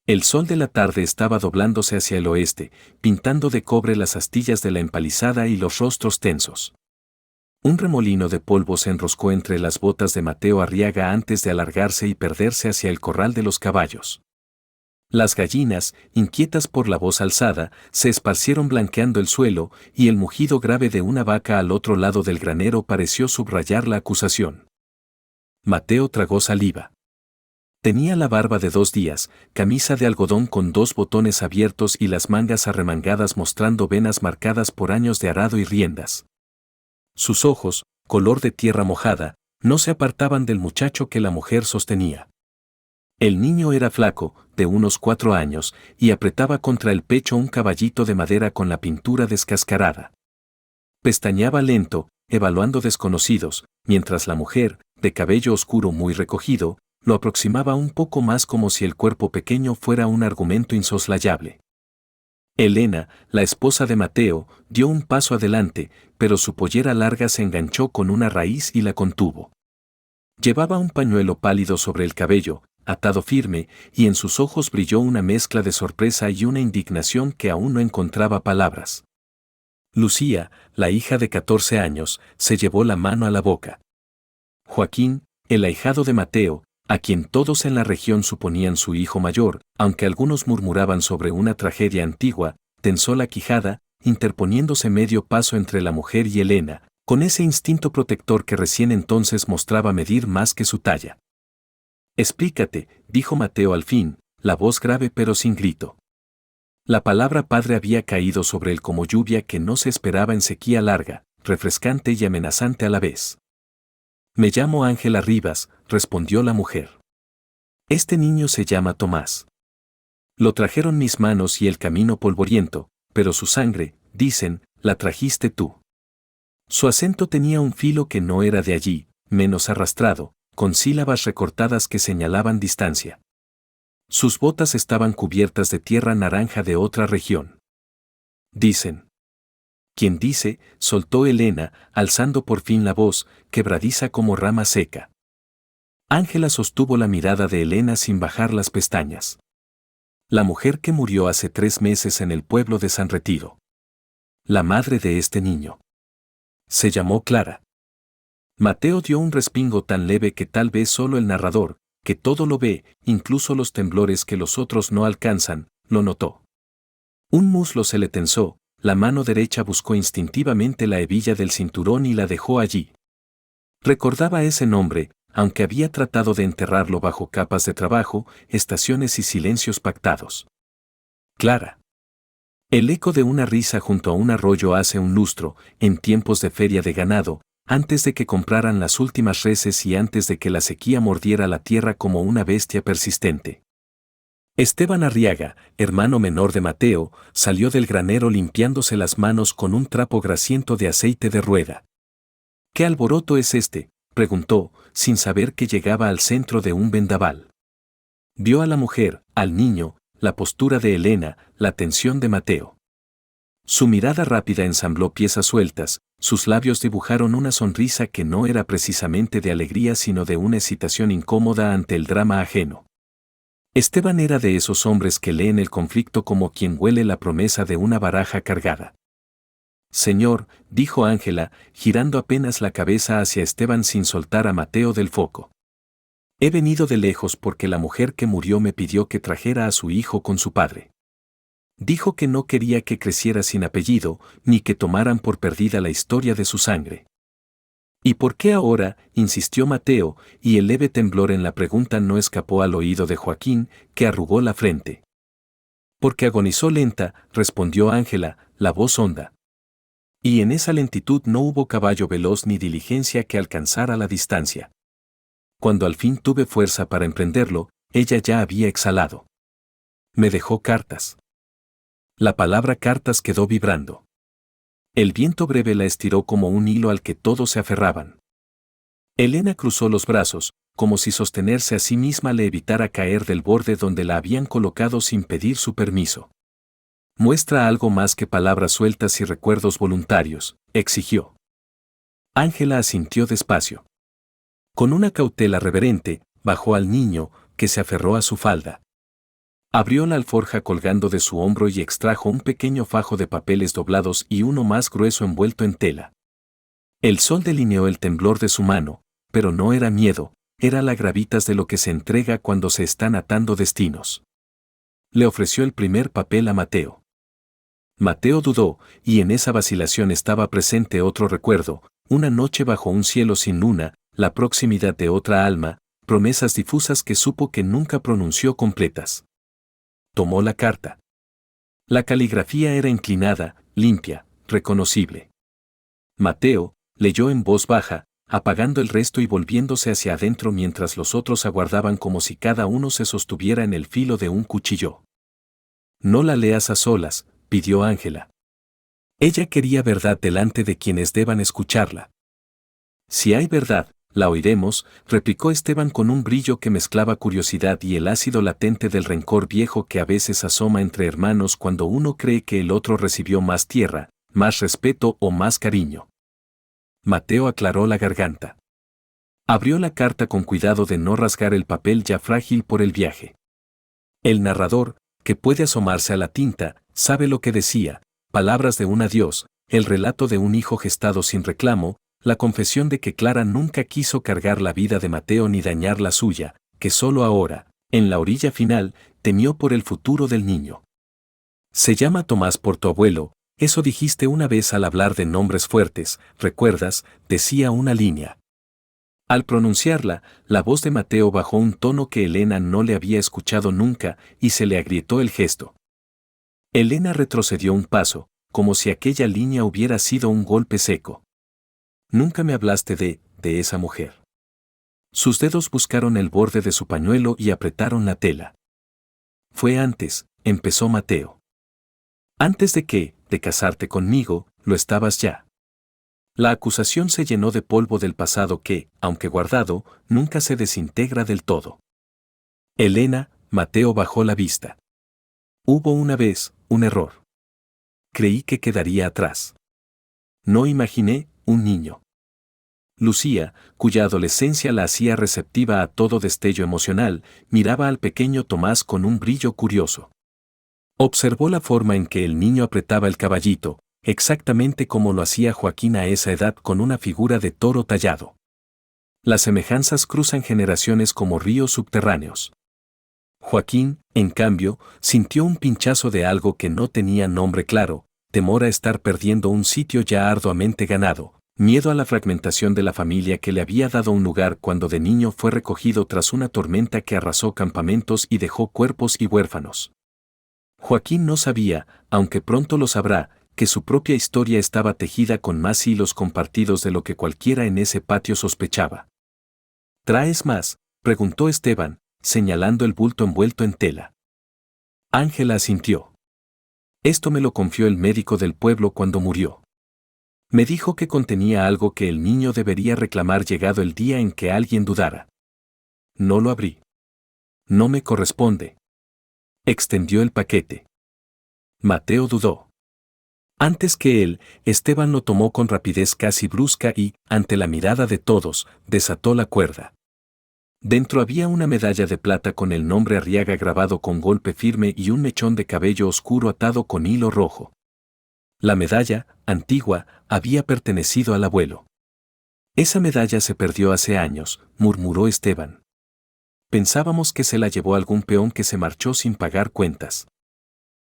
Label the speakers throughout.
Speaker 1: El sol de la tarde estaba doblándose hacia el oeste, pintando de cobre las astillas de la empalizada y los rostros tensos. Un remolino de polvo se enroscó entre las botas de Mateo Arriaga antes de alargarse y perderse hacia el corral de los caballos. Las gallinas, inquietas por la voz alzada, se esparcieron blanqueando el suelo, y el mugido grave de una vaca al otro lado del granero pareció subrayar la acusación. Mateo tragó saliva. Tenía la barba de 2 días, camisa de algodón con 2 botones abiertos y las mangas arremangadas mostrando venas marcadas por años de arado y riendas. Sus ojos, color de tierra mojada, no se apartaban del muchacho que la mujer sostenía. El niño era flaco, de unos 4 años, y apretaba contra el pecho un caballito de madera con la pintura descascarada. Pestañeaba lento, evaluando desconocidos, mientras la mujer, de cabello oscuro muy recogido, lo aproximaba un poco más como si el cuerpo pequeño fuera un argumento insoslayable. Elena, la esposa de Mateo, dio un paso adelante, pero su pollera larga se enganchó con una raíz y la contuvo. Llevaba un pañuelo pálido sobre el cabello, atado firme, y en sus ojos brilló una mezcla de sorpresa y una indignación que aún no encontraba palabras. Lucía, la hija de 14 años, se llevó la mano a la boca. Joaquín, el ahijado de Mateo, a quien todos en la región suponían su hijo mayor, aunque algunos murmuraban sobre una tragedia antigua, tensó la quijada, interponiéndose medio paso entre la mujer y Elena, con ese instinto protector que recién entonces mostraba medir más que su talla. «Explícate», dijo Mateo al fin, la voz grave pero sin grito. La palabra padre había caído sobre él como lluvia que no se esperaba en sequía larga, refrescante y amenazante a la vez. «Me llamo Ángela Rivas», respondió la mujer. «Este niño se llama Tomás. Lo trajeron mis manos y el camino polvoriento, pero su sangre, dicen, la trajiste tú». Su acento tenía un filo que no era de allí, menos arrastrado, con sílabas recortadas que señalaban distancia. Sus botas estaban cubiertas de tierra naranja de otra región. «Dicen». «¿Quién dice?», soltó Elena, alzando por fin la voz, quebradiza como rama seca. Ángela sostuvo la mirada de Elena sin bajar las pestañas. «La mujer que murió hace 3 meses en el pueblo de San Retiro. La madre de este niño. Se llamó Clara». Mateo dio un respingo tan leve que tal vez solo el narrador, que todo lo ve, incluso los temblores que los otros no alcanzan, lo notó. Un muslo se le tensó, la mano derecha buscó instintivamente la hebilla del cinturón y la dejó allí. Recordaba ese nombre, aunque había tratado de enterrarlo bajo capas de trabajo, estaciones y silencios pactados. Clara. El eco de una risa junto a un arroyo hace un lustro, en tiempos de feria de ganado, antes de que compraran las últimas reses y antes de que la sequía mordiera la tierra como una bestia persistente. Esteban Arriaga, hermano menor de Mateo, salió del granero limpiándose las manos con un trapo grasiento de aceite de rueda. «¿Qué alboroto es este?», preguntó, sin saber que llegaba al centro de un vendaval. Vio a la mujer, al niño, la postura de Elena, la tensión de Mateo. Su mirada rápida ensambló piezas sueltas, sus labios dibujaron una sonrisa que no era precisamente de alegría sino de una excitación incómoda ante el drama ajeno. Esteban era de esos hombres que leen el conflicto como quien huele la promesa de una baraja cargada. «Señor», dijo Ángela, girando apenas la cabeza hacia Esteban sin soltar a Mateo del foco. «He venido de lejos porque la mujer que murió me pidió que trajera a su hijo con su padre. Dijo que no quería que creciera sin apellido, ni que tomaran por perdida la historia de su sangre». «¿Y por qué ahora?», insistió Mateo, y el leve temblor en la pregunta no escapó al oído de Joaquín, que arrugó la frente. «Porque agonizó lenta», respondió Ángela, la voz honda. «Y en esa lentitud no hubo caballo veloz ni diligencia que alcanzara la distancia. Cuando al fin tuve fuerza para emprenderlo, ella ya había exhalado. Me dejó cartas». La palabra cartas quedó vibrando. El viento breve la estiró como un hilo al que todos se aferraban. Elena cruzó los brazos, como si sostenerse a sí misma le evitara caer del borde donde la habían colocado sin pedir su permiso. «Muestra algo más que palabras sueltas y recuerdos voluntarios», exigió. Ángela asintió despacio. Con una cautela reverente, bajó al niño, que se aferró a su falda. Abrió la alforja colgando de su hombro y extrajo un pequeño fajo de papeles doblados y uno más grueso envuelto en tela. El sol delineó el temblor de su mano, pero no era miedo, era la gravitas de lo que se entrega cuando se están atando destinos. Le ofreció el primer papel a Mateo. Mateo dudó, y en esa vacilación estaba presente otro recuerdo, una noche bajo un cielo sin luna, la proximidad de otra alma, promesas difusas que supo que nunca pronunció completas. Tomó la carta. La caligrafía era inclinada, limpia, reconocible. Mateo leyó en voz baja, apagando el resto y volviéndose hacia adentro mientras los otros aguardaban como si cada uno se sostuviera en el filo de un cuchillo. No la leas a solas, pidió Ángela. Ella quería verdad delante de quienes deban escucharla. Si hay verdad, la oiremos, replicó Esteban con un brillo que mezclaba curiosidad y el ácido latente del rencor viejo que a veces asoma entre hermanos cuando uno cree que el otro recibió más tierra, más respeto o más cariño. Mateo aclaró la garganta. Abrió la carta con cuidado de no rasgar el papel ya frágil por el viaje. El narrador, que puede asomarse a la tinta, sabe lo que decía, palabras de un adiós, el relato de un hijo gestado sin reclamo, la confesión de que Clara nunca quiso cargar la vida de Mateo ni dañar la suya, que solo ahora, en la orilla final, temió por el futuro del niño. Se llama Tomás por tu abuelo, eso dijiste una vez al hablar de nombres fuertes, ¿recuerdas?, decía una línea. Al pronunciarla, la voz de Mateo bajó un tono que Elena no le había escuchado nunca y se le agrietó el gesto. Elena retrocedió un paso, como si aquella línea hubiera sido un golpe seco. Nunca me hablaste de esa mujer. Sus dedos buscaron el borde de su pañuelo y apretaron la tela. Fue antes, empezó Mateo. Antes de casarte conmigo, lo estabas ya. La acusación se llenó de polvo del pasado que, aunque guardado, nunca se desintegra del todo. Elena, Mateo bajó la vista. Hubo una vez, un error. Creí que quedaría atrás. No imaginé, un niño. Lucía, cuya adolescencia la hacía receptiva a todo destello emocional, miraba al pequeño Tomás con un brillo curioso. Observó la forma en que el niño apretaba el caballito, exactamente como lo hacía Joaquín a esa edad con una figura de toro tallado. Las semejanzas cruzan generaciones como ríos subterráneos. Joaquín, en cambio, sintió un pinchazo de algo que no tenía nombre claro, temor a estar perdiendo un sitio ya arduamente ganado, miedo a la fragmentación de la familia que le había dado un lugar cuando de niño fue recogido tras una tormenta que arrasó campamentos y dejó cuerpos y huérfanos. Joaquín no sabía, aunque pronto lo sabrá, que su propia historia estaba tejida con más hilos compartidos de lo que cualquiera en ese patio sospechaba. ¿Traes más?, preguntó Esteban, señalando el bulto envuelto en tela. Ángela asintió. Esto me lo confió el médico del pueblo cuando murió. Me dijo que contenía algo que el niño debería reclamar llegado el día en que alguien dudara. No lo abrí. No me corresponde. Extendió el paquete. Mateo dudó. Antes que él, Esteban lo tomó con rapidez casi brusca y, ante la mirada de todos, desató la cuerda. Dentro había una medalla de plata con el nombre Arriaga grabado con golpe firme y un mechón de cabello oscuro atado con hilo rojo. La medalla, antigua, había pertenecido al abuelo. Esa medalla se perdió hace años, murmuró Esteban. Pensábamos que se la llevó algún peón que se marchó sin pagar cuentas.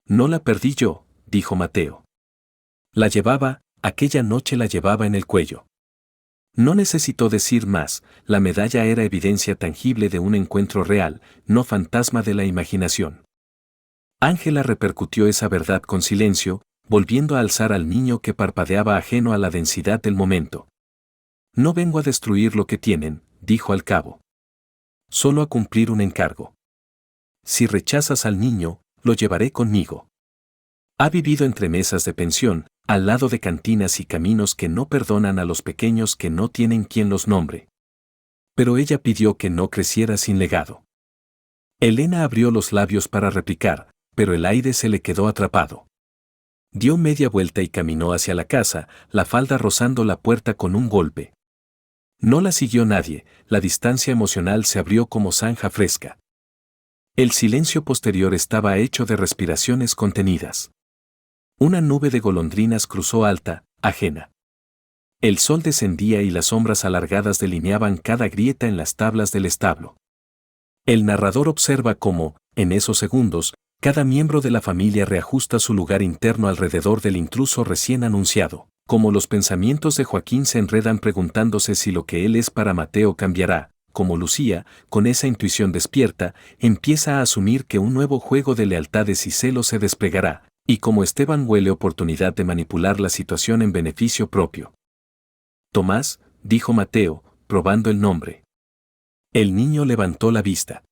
Speaker 1: No la perdí yo, dijo Mateo. La llevaba, aquella noche la llevaba en el cuello. No necesitó decir más, la medalla era evidencia tangible de un encuentro real, no fantasma de la imaginación. Ángela repercutió esa verdad con silencio, volviendo a alzar al niño que parpadeaba ajeno a la densidad del momento. No vengo a destruir lo que tienen, dijo al cabo. Solo a cumplir un encargo. Si rechazas al niño, lo llevaré conmigo. Ha vivido entre mesas de pensión, al lado de cantinas y caminos que no perdonan a los pequeños que no tienen quien los nombre. Pero ella pidió que no creciera sin legado. Elena abrió los labios para replicar, pero el aire se le quedó atrapado. Dio media vuelta y caminó hacia la casa, la falda rozando la puerta con un golpe. No la siguió nadie, la distancia emocional se abrió como zanja fresca. El silencio posterior estaba hecho de respiraciones contenidas. Una nube de golondrinas cruzó alta, ajena. El sol descendía y las sombras alargadas delineaban cada grieta en las tablas del establo. El narrador observa cómo, en esos segundos, cada miembro de la familia reajusta su lugar interno alrededor del intruso recién anunciado, como los pensamientos de Joaquín se enredan preguntándose si lo que él es para Mateo cambiará, como Lucía, con esa intuición despierta, empieza a asumir que un nuevo juego de lealtades y celos se desplegará, y como Esteban huele oportunidad de manipular la situación en beneficio propio. Tomás, dijo Mateo, probando el nombre. El niño levantó la vista.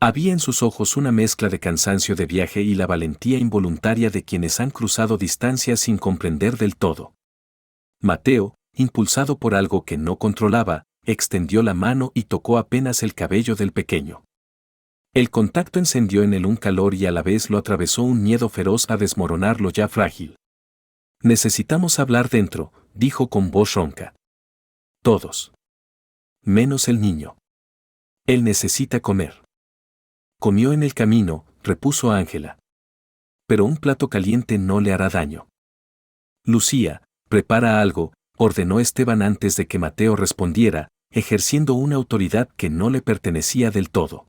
Speaker 1: Había en sus ojos una mezcla de cansancio de viaje y la valentía involuntaria de quienes han cruzado distancias sin comprender del todo. Mateo, impulsado por algo que no controlaba, extendió la mano y tocó apenas el cabello del pequeño. El contacto encendió en él un calor y a la vez lo atravesó un miedo feroz a desmoronar lo ya frágil. Necesitamos hablar dentro, dijo con voz ronca. Todos. Menos el niño. Él necesita comer. Comió en el camino, repuso Ángela. Pero un plato caliente no le hará daño. Lucía, prepara algo, ordenó Esteban antes de que Mateo respondiera, ejerciendo una autoridad que no le pertenecía del todo.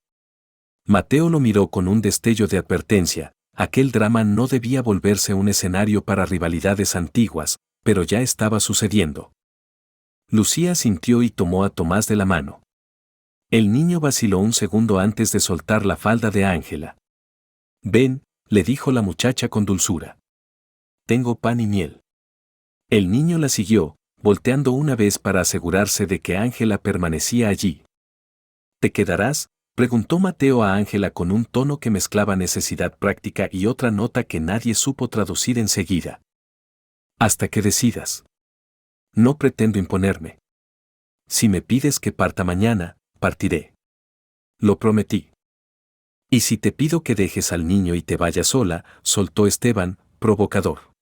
Speaker 1: Mateo lo miró con un destello de advertencia. Aquel drama no debía volverse un escenario para rivalidades antiguas, pero ya estaba sucediendo. Lucía sintió y tomó a Tomás de la mano. El niño vaciló un segundo antes de soltar la falda de Ángela. Ven, le dijo la muchacha con dulzura. Tengo pan y miel. El niño la siguió, volteando una vez para asegurarse de que Ángela permanecía allí. ¿Te quedarás?, preguntó Mateo a Ángela con un tono que mezclaba necesidad práctica y otra nota que nadie supo traducir enseguida. Hasta que decidas. No pretendo imponerme. Si me pides que parta mañana, partiré. Lo prometí. Y si te pido que dejes al niño y te vayas sola, soltó Esteban, provocador.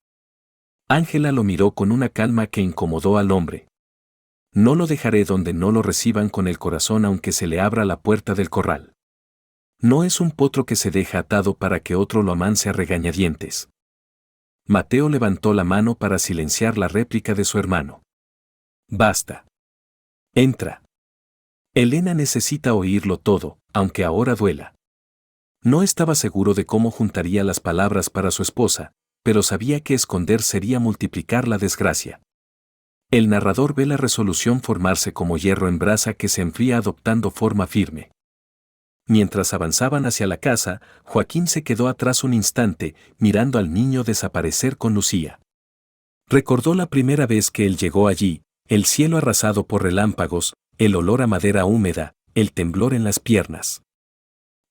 Speaker 1: Ángela lo miró con una calma que incomodó al hombre. No lo dejaré donde no lo reciban con el corazón aunque se le abra la puerta del corral. No es un potro que se deja atado para que otro lo amance a regañadientes. Mateo levantó la mano para silenciar la réplica de su hermano. Basta. Entra. Elena necesita oírlo todo, aunque ahora duela. No estaba seguro de cómo juntaría las palabras para su esposa, pero sabía que esconder sería multiplicar la desgracia. El narrador ve la resolución formarse como hierro en brasa que se enfría adoptando forma firme. Mientras avanzaban hacia la casa, Joaquín se quedó atrás un instante, mirando al niño desaparecer con Lucía. Recordó la primera vez que él llegó allí, el cielo arrasado por relámpagos, el olor a madera húmeda, el temblor en las piernas.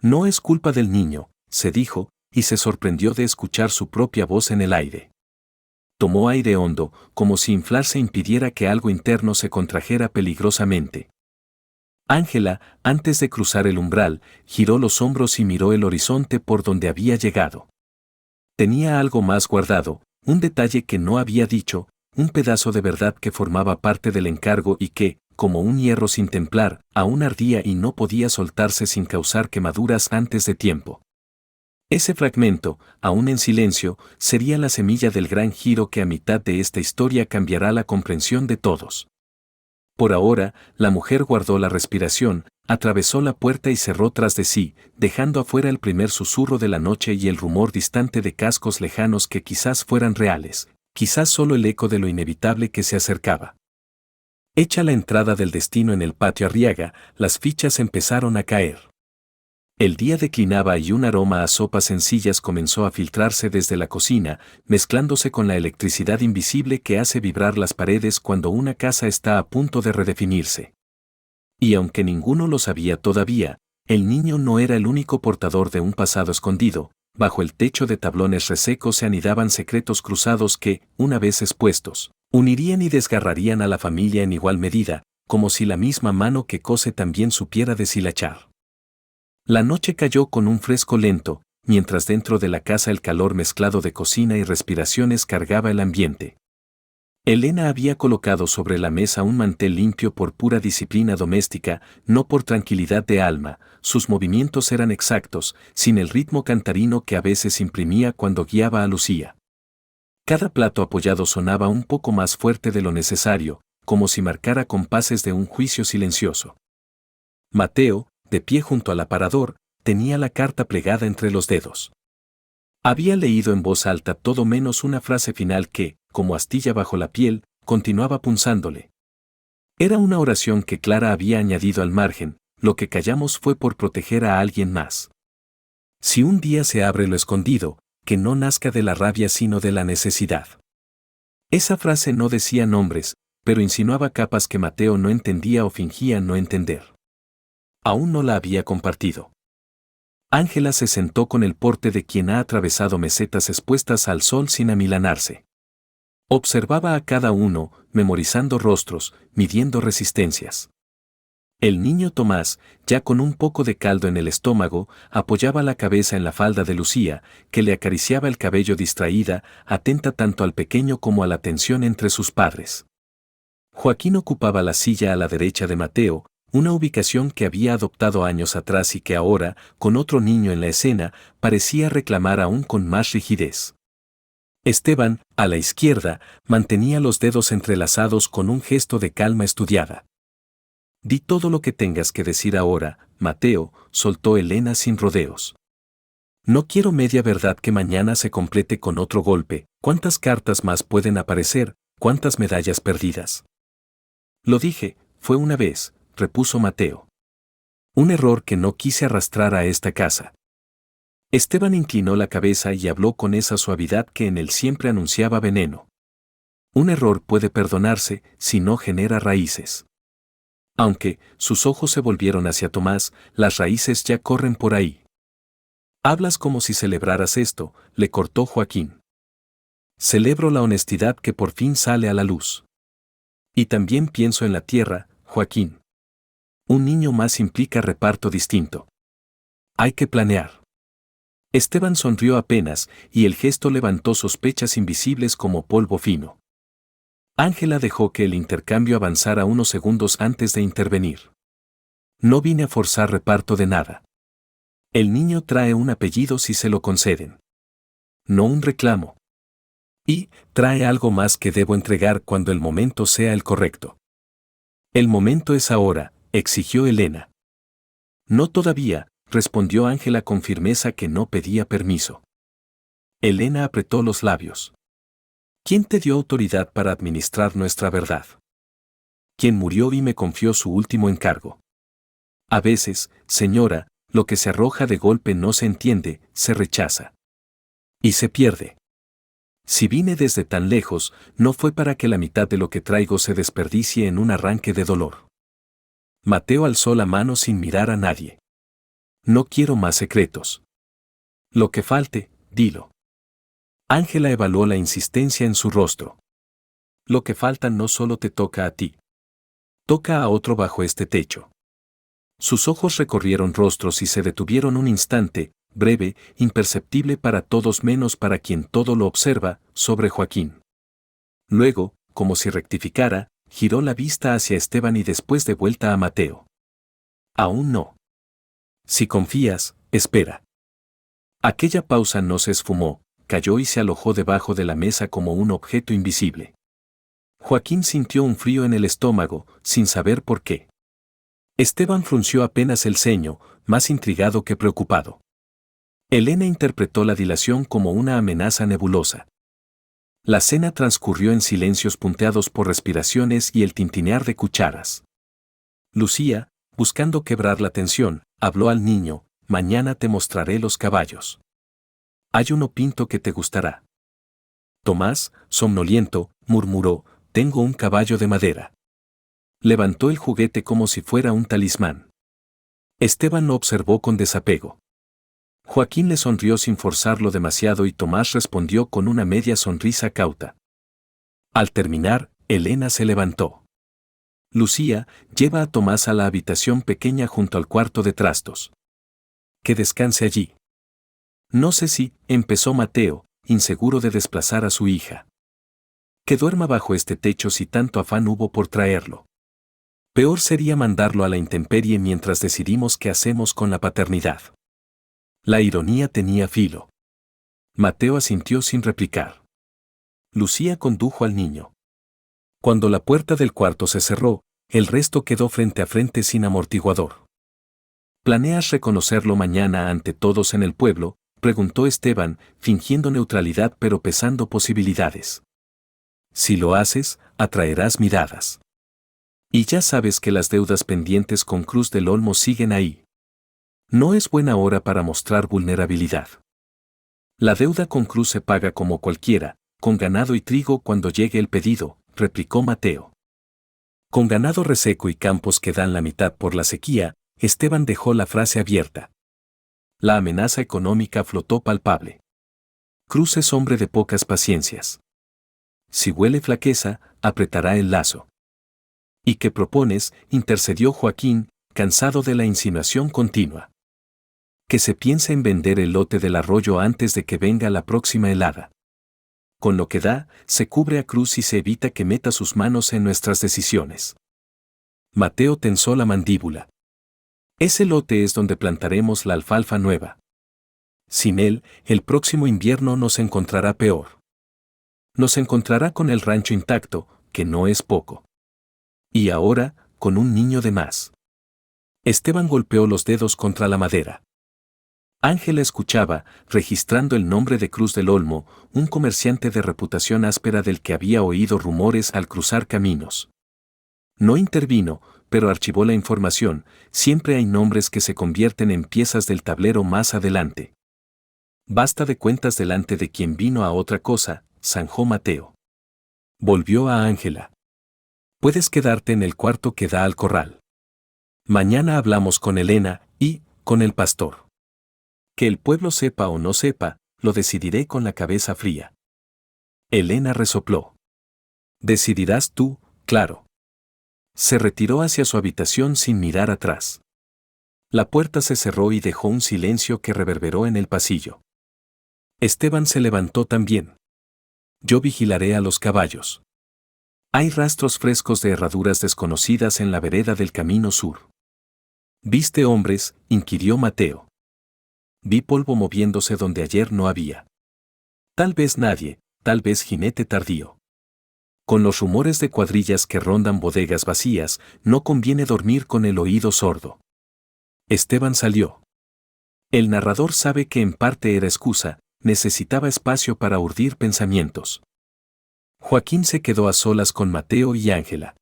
Speaker 1: No es culpa del niño, se dijo, y se sorprendió de escuchar su propia voz en el aire. Tomó aire hondo, como si inflarse impidiera que algo interno se contrajera peligrosamente. Ángela, antes de cruzar el umbral, giró los hombros y miró el horizonte por donde había llegado. Tenía algo más guardado, un detalle que no había dicho, un pedazo de verdad que formaba parte del encargo y que, como un hierro sin templar, aún ardía y no podía soltarse sin causar quemaduras antes de tiempo. Ese fragmento, aún en silencio, sería la semilla del gran giro que a mitad de esta historia cambiará la comprensión de todos. Por ahora, la mujer guardó la respiración, atravesó la puerta y cerró tras de sí, dejando afuera el primer susurro de la noche y el rumor distante de cascos lejanos que quizás fueran reales, quizás solo el eco de lo inevitable que se acercaba. Hecha la entrada del destino en el patio Arriaga, las fichas empezaron a caer. El día declinaba y un aroma a sopas sencillas comenzó a filtrarse desde la cocina, mezclándose con la electricidad invisible que hace vibrar las paredes cuando una casa está a punto de redefinirse. Y aunque ninguno lo sabía todavía, el niño no era el único portador de un pasado escondido. Bajo el techo de tablones resecos se anidaban secretos cruzados que, una vez expuestos, unirían y desgarrarían a la familia en igual medida, como si la misma mano que cose también supiera deshilachar. La noche cayó con un fresco lento, mientras dentro de la casa el calor mezclado de cocina y respiraciones cargaba el ambiente. Elena había colocado sobre la mesa un mantel limpio por pura disciplina doméstica, no por tranquilidad de alma. Sus movimientos eran exactos, sin el ritmo cantarino que a veces imprimía cuando guiaba a Lucía. Cada plato apoyado sonaba un poco más fuerte de lo necesario, como si marcara compases de un juicio silencioso. Mateo, de pie junto al aparador, tenía la carta plegada entre los dedos. Había leído en voz alta todo menos una frase final que, como astilla bajo la piel, continuaba punzándole. Era una oración que Clara había añadido al margen, lo que callamos fue por proteger a alguien más. Si un día se abre lo escondido, que no nazca de la rabia sino de la necesidad. Esa frase no decía nombres, pero insinuaba capas que Mateo no entendía o fingía no entender. Aún no la había compartido. Ángela se sentó con el porte de quien ha atravesado mesetas expuestas al sol sin amilanarse. Observaba a cada uno, memorizando rostros, midiendo resistencias. El niño Tomás, ya con un poco de caldo en el estómago, apoyaba la cabeza en la falda de Lucía, que le acariciaba el cabello distraída, atenta tanto al pequeño como a la tensión entre sus padres. Joaquín ocupaba la silla a la derecha de Mateo, una ubicación que había adoptado años atrás y que ahora, con otro niño en la escena, parecía reclamar aún con más rigidez. Esteban, a la izquierda, mantenía los dedos entrelazados con un gesto de calma estudiada. Di todo lo que tengas que decir ahora, Mateo, soltó Elena sin rodeos. No quiero media verdad que mañana se complete con otro golpe. ¿Cuántas cartas más pueden aparecer? ¿Cuántas medallas perdidas? Lo dije, fue una vez, repuso Mateo. Un error que no quise arrastrar a esta casa. Esteban inclinó la cabeza y habló con esa suavidad que en él siempre anunciaba veneno. Un error puede perdonarse si no genera raíces. Aunque sus ojos se volvieron hacia Tomás, las raíces ya corren por ahí. Hablas como si celebraras esto, le cortó Joaquín. Celebro la honestidad que por fin sale a la luz. Y también pienso en la tierra, Joaquín. Un niño más implica reparto distinto. Hay que planear. Esteban sonrió apenas, y el gesto levantó sospechas invisibles como polvo fino. Ángela dejó que el intercambio avanzara unos segundos antes de intervenir. No vine a forzar reparto de nada. El niño trae un apellido si se lo conceden. No un reclamo. Y trae algo más que debo entregar cuando el momento sea el correcto. El momento es ahora, exigió Elena. No todavía, respondió Ángela con firmeza que no pedía permiso. Elena apretó los labios. ¿Quién te dio autoridad para administrar nuestra verdad? ¿Quién murió y me confió su último encargo? A veces, señora, lo que se arroja de golpe no se entiende, se rechaza. Y se pierde. Si vine desde tan lejos, no fue para que la mitad de lo que traigo se desperdicie en un arranque de dolor. Mateo alzó la mano sin mirar a nadie. No quiero más secretos. Lo que falte, dilo. Ángela evaluó la insistencia en su rostro. Lo que falta no solo te toca a ti. Toca a otro bajo este techo. Sus ojos recorrieron rostros y se detuvieron un instante, breve, imperceptible para todos menos para quien todo lo observa, sobre Joaquín. Luego, como si rectificara, giró la vista hacia Esteban y después de vuelta a Mateo. Aún no. Si confías, espera. Aquella pausa no se esfumó, cayó y se alojó debajo de la mesa como un objeto invisible. Joaquín sintió un frío en el estómago, sin saber por qué. Esteban frunció apenas el ceño, más intrigado que preocupado. Elena interpretó la dilación como una amenaza nebulosa. La cena transcurrió en silencios punteados por respiraciones y el tintinear de cucharas. Lucía, buscando quebrar la tensión, habló al niño: mañana te mostraré los caballos. Hay uno pinto que te gustará. Tomás, somnoliento, murmuró: tengo un caballo de madera. Levantó el juguete como si fuera un talismán. Esteban lo observó con desapego. Joaquín le sonrió sin forzarlo demasiado y Tomás respondió con una media sonrisa cauta. Al terminar, Elena se levantó. Lucía, lleva a Tomás a la habitación pequeña junto al cuarto de trastos. Que descanse allí. No sé si, empezó Mateo, inseguro de desplazar a su hija. Que duerma bajo este techo si tanto afán hubo por traerlo. Peor sería mandarlo a la intemperie mientras decidimos qué hacemos con la paternidad. La ironía tenía filo. Mateo asintió sin replicar. Lucía condujo al niño. Cuando la puerta del cuarto se cerró, el resto quedó frente a frente sin amortiguador. ¿Planeas reconocerlo mañana ante todos en el pueblo?, preguntó Esteban, fingiendo neutralidad pero pesando posibilidades. Si lo haces, atraerás miradas. Y ya sabes que las deudas pendientes con Cruz del Olmo siguen ahí. No es buena hora para mostrar vulnerabilidad. La deuda con Cruz se paga como cualquiera, con ganado y trigo cuando llegue el pedido, replicó Mateo. Con ganado reseco y campos que dan la mitad por la sequía, Esteban dejó la frase abierta. La amenaza económica flotó palpable. Cruz es hombre de pocas paciencias. Si huele flaqueza, apretará el lazo. ¿Y qué propones?, intercedió Joaquín, cansado de la insinuación continua. Que se piense en vender el lote del arroyo antes de que venga la próxima helada. Con lo que da, se cubre a Cruz y se evita que meta sus manos en nuestras decisiones. Mateo tensó la mandíbula. Ese lote es donde plantaremos la alfalfa nueva. Sin él, el próximo invierno nos encontrará peor. Nos encontrará con el rancho intacto, que no es poco. Y ahora, con un niño de más. Esteban golpeó los dedos contra la madera. Ángela escuchaba, registrando el nombre de Cruz del Olmo, un comerciante de reputación áspera del que había oído rumores al cruzar caminos. No intervino, pero archivó la información. Siempre hay nombres que se convierten en piezas del tablero más adelante. Basta de cuentas delante de quien vino a otra cosa, zanjó Mateo. Volvió a Ángela. Puedes quedarte en el cuarto que da al corral. Mañana hablamos con Elena y con el pastor. Que el pueblo sepa o no sepa, lo decidiré con la cabeza fría. Elena resopló. Decidirás tú, claro. Se retiró hacia su habitación sin mirar atrás. La puerta se cerró y dejó un silencio que reverberó en el pasillo. Esteban se levantó también. Yo vigilaré a los caballos. Hay rastros frescos de herraduras desconocidas en la vereda del camino sur. ¿Viste hombres?, inquirió Mateo. Vi polvo moviéndose donde ayer no había. Tal vez nadie, tal vez jinete tardío. Con los rumores de cuadrillas que rondan bodegas vacías, no conviene dormir con el oído sordo. Esteban salió. El narrador sabe que en parte era excusa, necesitaba espacio para urdir pensamientos. Joaquín se quedó a solas con Mateo y Ángela.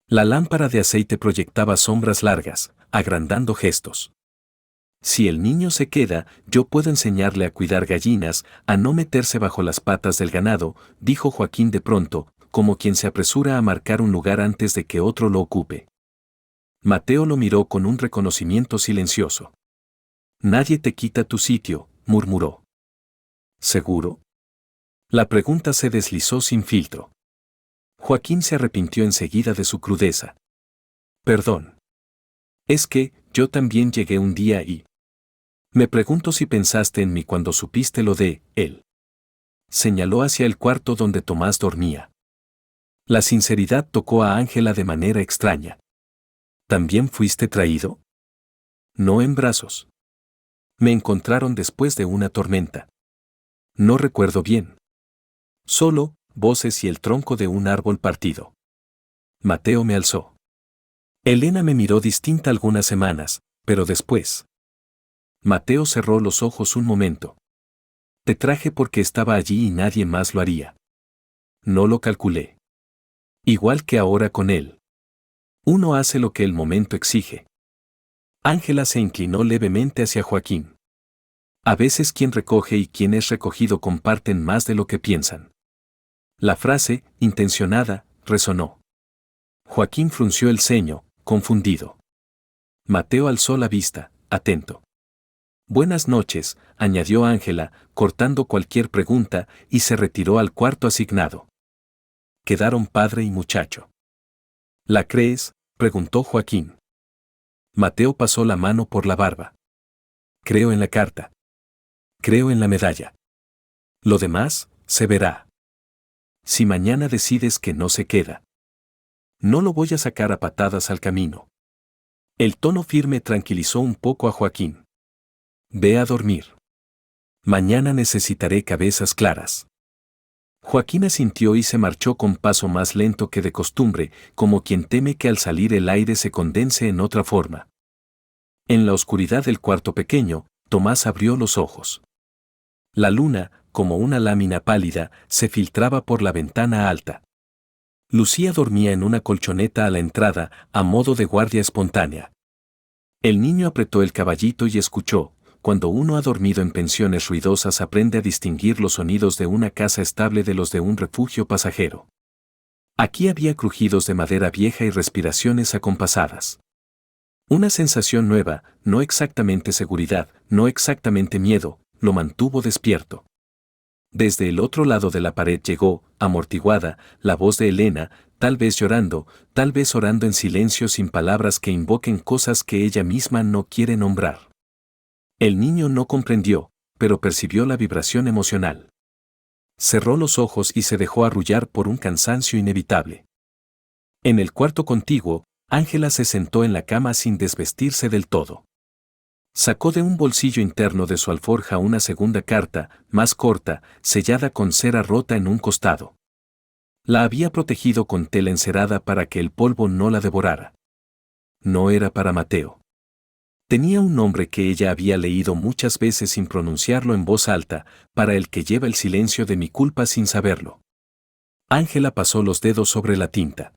Speaker 1: La lámpara de aceite proyectaba sombras largas, agrandando gestos. Si el niño se queda, yo puedo enseñarle a cuidar gallinas, a no meterse bajo las patas del ganado, dijo Joaquín de pronto, como quien se apresura a marcar un lugar antes de que otro lo ocupe. Mateo lo miró con un reconocimiento silencioso. Nadie te quita tu sitio, murmuró. ¿Seguro? La pregunta se deslizó sin filtro. Joaquín se arrepintió enseguida de su crudeza. Perdón. Es que, yo también llegué un día y... Me pregunto si pensaste en mí cuando supiste lo de él. Señaló hacia el cuarto donde Tomás dormía. La sinceridad tocó a Ángela de manera extraña. ¿También fuiste traído? No en brazos. Me encontraron después de una tormenta. No recuerdo bien. Solo, voces y el tronco de un árbol partido. Mateo me alzó. Elena me miró distinta algunas semanas, pero después. Mateo cerró los ojos un momento. Te traje porque estaba allí y nadie más lo haría. No lo calculé. Igual que ahora con él. Uno hace lo que el momento exige. Ángela se inclinó levemente hacia Joaquín. A veces quien recoge y quien es recogido comparten más de lo que piensan. La frase, intencionada, resonó. Joaquín frunció el ceño, confundido. Mateo alzó la vista, atento. Buenas noches, añadió Ángela, cortando cualquier pregunta, y se retiró al cuarto asignado. Quedaron padre y muchacho. ¿La crees?, preguntó Joaquín. Mateo pasó la mano por la barba. Creo en la carta. Creo en la medalla. Lo demás, se verá. Si mañana decides que no se queda, no lo voy a sacar a patadas al camino. El tono firme tranquilizó un poco a Joaquín. Ve a dormir. Mañana necesitaré cabezas claras. Joaquín asintió y se marchó con paso más lento que de costumbre, como quien teme que al salir el aire se condense en otra forma. En la oscuridad del cuarto pequeño, Tomás abrió los ojos. La luna, como una lámina pálida, se filtraba por la ventana alta. Lucía dormía en una colchoneta a la entrada, a modo de guardia espontánea. El niño apretó el caballito y escuchó. Cuando uno ha dormido en pensiones ruidosas aprende a distinguir los sonidos de una casa estable de los de un refugio pasajero. Aquí había crujidos de madera vieja y respiraciones acompasadas. Una sensación nueva, no exactamente seguridad, no exactamente miedo, lo mantuvo despierto. Desde el otro lado de la pared llegó, amortiguada, la voz de Elena, tal vez llorando, tal vez orando en silencio sin palabras que invoquen cosas que ella misma no quiere nombrar. El niño no comprendió, pero percibió la vibración emocional. Cerró los ojos y se dejó arrullar por un cansancio inevitable. En el cuarto contiguo, Ángela se sentó en la cama sin desvestirse del todo. Sacó de un bolsillo interno de su alforja una segunda carta, más corta, sellada con cera rota en un costado. La había protegido con tela encerada para que el polvo no la devorara. No era para Mateo. Tenía un nombre que ella había leído muchas veces sin pronunciarlo en voz alta, para el que lleva el silencio de mi culpa sin saberlo. Ángela pasó los dedos sobre la tinta.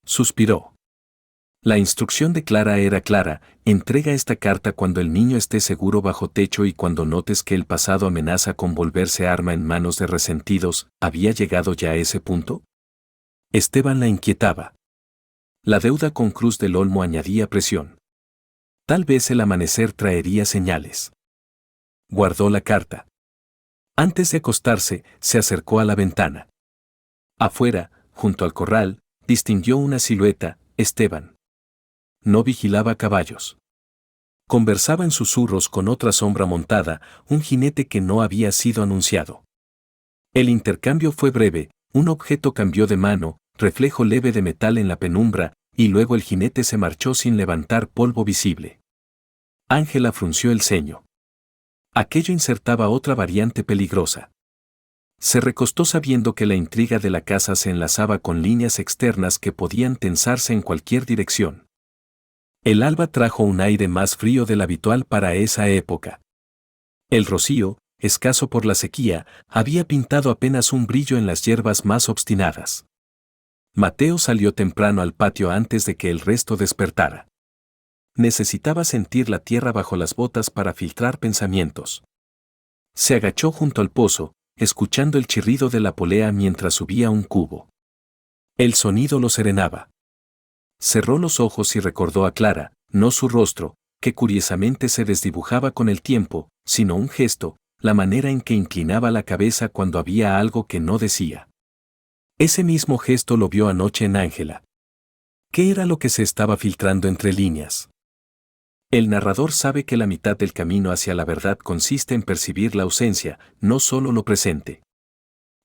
Speaker 1: Suspiró. La instrucción de Clara era clara: entrega esta carta cuando el niño esté seguro bajo techo y cuando notes que el pasado amenaza con volverse arma en manos de resentidos. ¿Había llegado ya a ese punto? Esteban la inquietaba. La deuda con Cruz del Olmo añadía presión. Tal vez el amanecer traería señales. Guardó la carta. Antes de acostarse, se acercó a la ventana. Afuera, junto al corral, distinguió una silueta: Esteban. No vigilaba caballos. Conversaba en susurros con otra sombra montada, un jinete que no había sido anunciado. El intercambio fue breve, un objeto cambió de mano, reflejo leve de metal en la penumbra, y luego el jinete se marchó sin levantar polvo visible. Ángela frunció el ceño. Aquello insertaba otra variante peligrosa. Se recostó sabiendo que la intriga de la casa se enlazaba con líneas externas que podían tensarse en cualquier dirección. El alba trajo un aire más frío del habitual para esa época. El rocío, escaso por la sequía, había pintado apenas un brillo en las hierbas más obstinadas. Mateo salió temprano al patio antes de que el resto despertara. Necesitaba sentir la tierra bajo las botas para filtrar pensamientos. Se agachó junto al pozo, escuchando el chirrido de la polea mientras subía un cubo. El sonido lo serenaba. Cerró los ojos y recordó a Clara, no su rostro, que curiosamente se desdibujaba con el tiempo, sino un gesto, la manera en que inclinaba la cabeza cuando había algo que no decía. Ese mismo gesto lo vio anoche en Ángela. ¿Qué era lo que se estaba filtrando entre líneas? El narrador sabe que la mitad del camino hacia la verdad consiste en percibir la ausencia, no solo lo presente.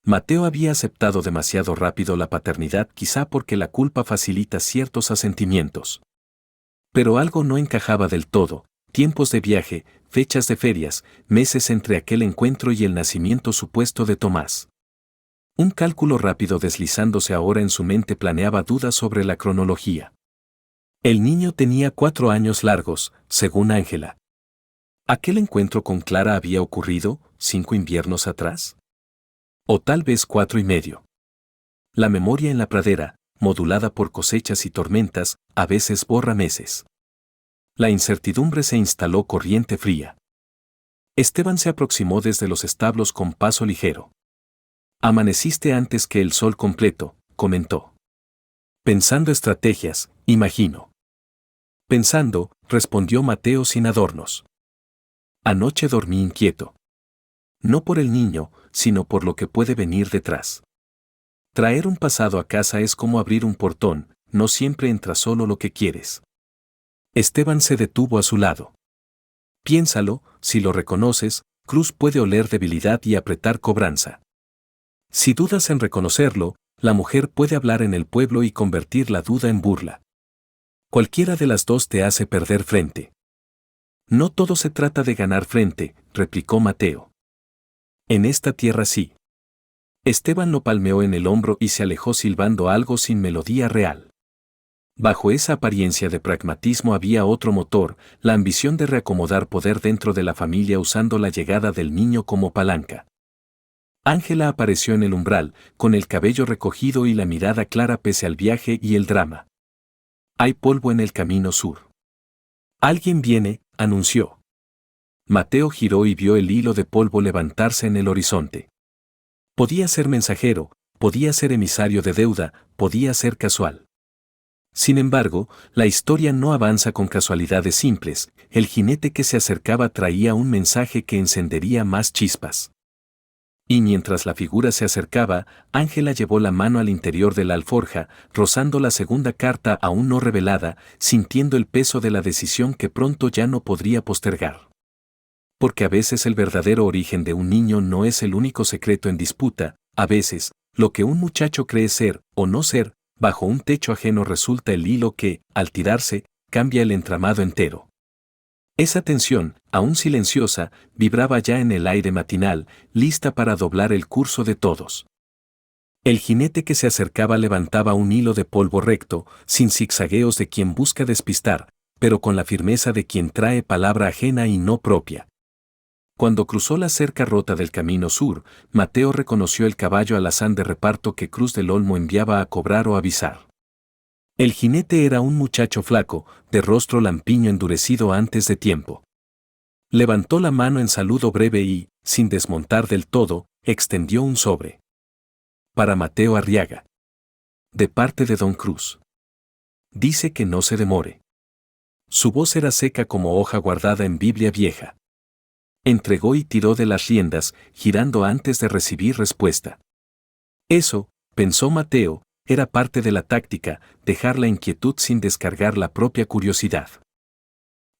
Speaker 1: Mateo había aceptado demasiado rápido la paternidad, quizá porque la culpa facilita ciertos asentimientos. Pero algo no encajaba del todo: tiempos de viaje, fechas de ferias, meses entre aquel encuentro y el nacimiento supuesto de Tomás. Un cálculo rápido deslizándose ahora en su mente planeaba dudas sobre la cronología. El niño tenía 4 años largos, según Ángela. ¿Aquel encuentro con Clara había ocurrido 5 inviernos atrás? O tal vez 4 y medio. La memoria en la pradera, modulada por cosechas y tormentas, a veces borra meses. La incertidumbre se instaló corriente fría. Esteban se aproximó desde los establos con paso ligero. Amaneciste antes que el sol completo, comentó. Pensando estrategias, imagino. Pensando, respondió Mateo sin adornos. Anoche dormí inquieto. No por el niño, sino por lo que puede venir detrás. Traer un pasado a casa es como abrir un portón, no siempre entra solo lo que quieres. Esteban se detuvo a su lado. Piénsalo, si lo reconoces, Cruz puede oler debilidad y apretar cobranza. Si dudas en reconocerlo, la mujer puede hablar en el pueblo y convertir la duda en burla. Cualquiera de las dos te hace perder frente. No todo se trata de ganar frente, replicó Mateo. En esta tierra sí. Esteban lo palmeó en el hombro y se alejó silbando algo sin melodía real. Bajo esa apariencia de pragmatismo había otro motor, la ambición de reacomodar poder dentro de la familia usando la llegada del niño como palanca. Ángela apareció en el umbral, con el cabello recogido y la mirada clara pese al viaje y el drama. Hay polvo en el camino sur. Alguien viene, anunció. Mateo giró y vio el hilo de polvo levantarse en el horizonte. Podía ser mensajero, podía ser emisario de deuda, podía ser casual. Sin embargo, la historia no avanza con casualidades simples, el jinete que se acercaba traía un mensaje que encendería más chispas. Y mientras la figura se acercaba, Ángela llevó la mano al interior de la alforja, rozando la segunda carta aún no revelada, sintiendo el peso de la decisión que pronto ya no podría postergar. Porque a veces el verdadero origen de un niño no es el único secreto en disputa, a veces, lo que un muchacho cree ser, o no ser, bajo un techo ajeno resulta el hilo que, al tirarse, cambia el entramado entero. Esa tensión, aún silenciosa, vibraba ya en el aire matinal, lista para doblar el curso de todos. El jinete que se acercaba levantaba un hilo de polvo recto, sin zigzagueos de quien busca despistar, pero con la firmeza de quien trae palabra ajena y no propia. Cuando cruzó la cerca rota del camino sur, Mateo reconoció el caballo alazán de reparto que Cruz del Olmo enviaba a cobrar o avisar. El jinete era un muchacho flaco, de rostro lampiño endurecido antes de tiempo. Levantó la mano en saludo breve y, sin desmontar del todo, extendió un sobre. Para Mateo Arriaga. De parte de Don Cruz. Dice que no se demore. Su voz era seca como hoja guardada en Biblia vieja. Entregó y tiró de las riendas, girando antes de recibir respuesta. Eso, pensó Mateo, era parte de la táctica, dejar la inquietud sin descargar la propia curiosidad.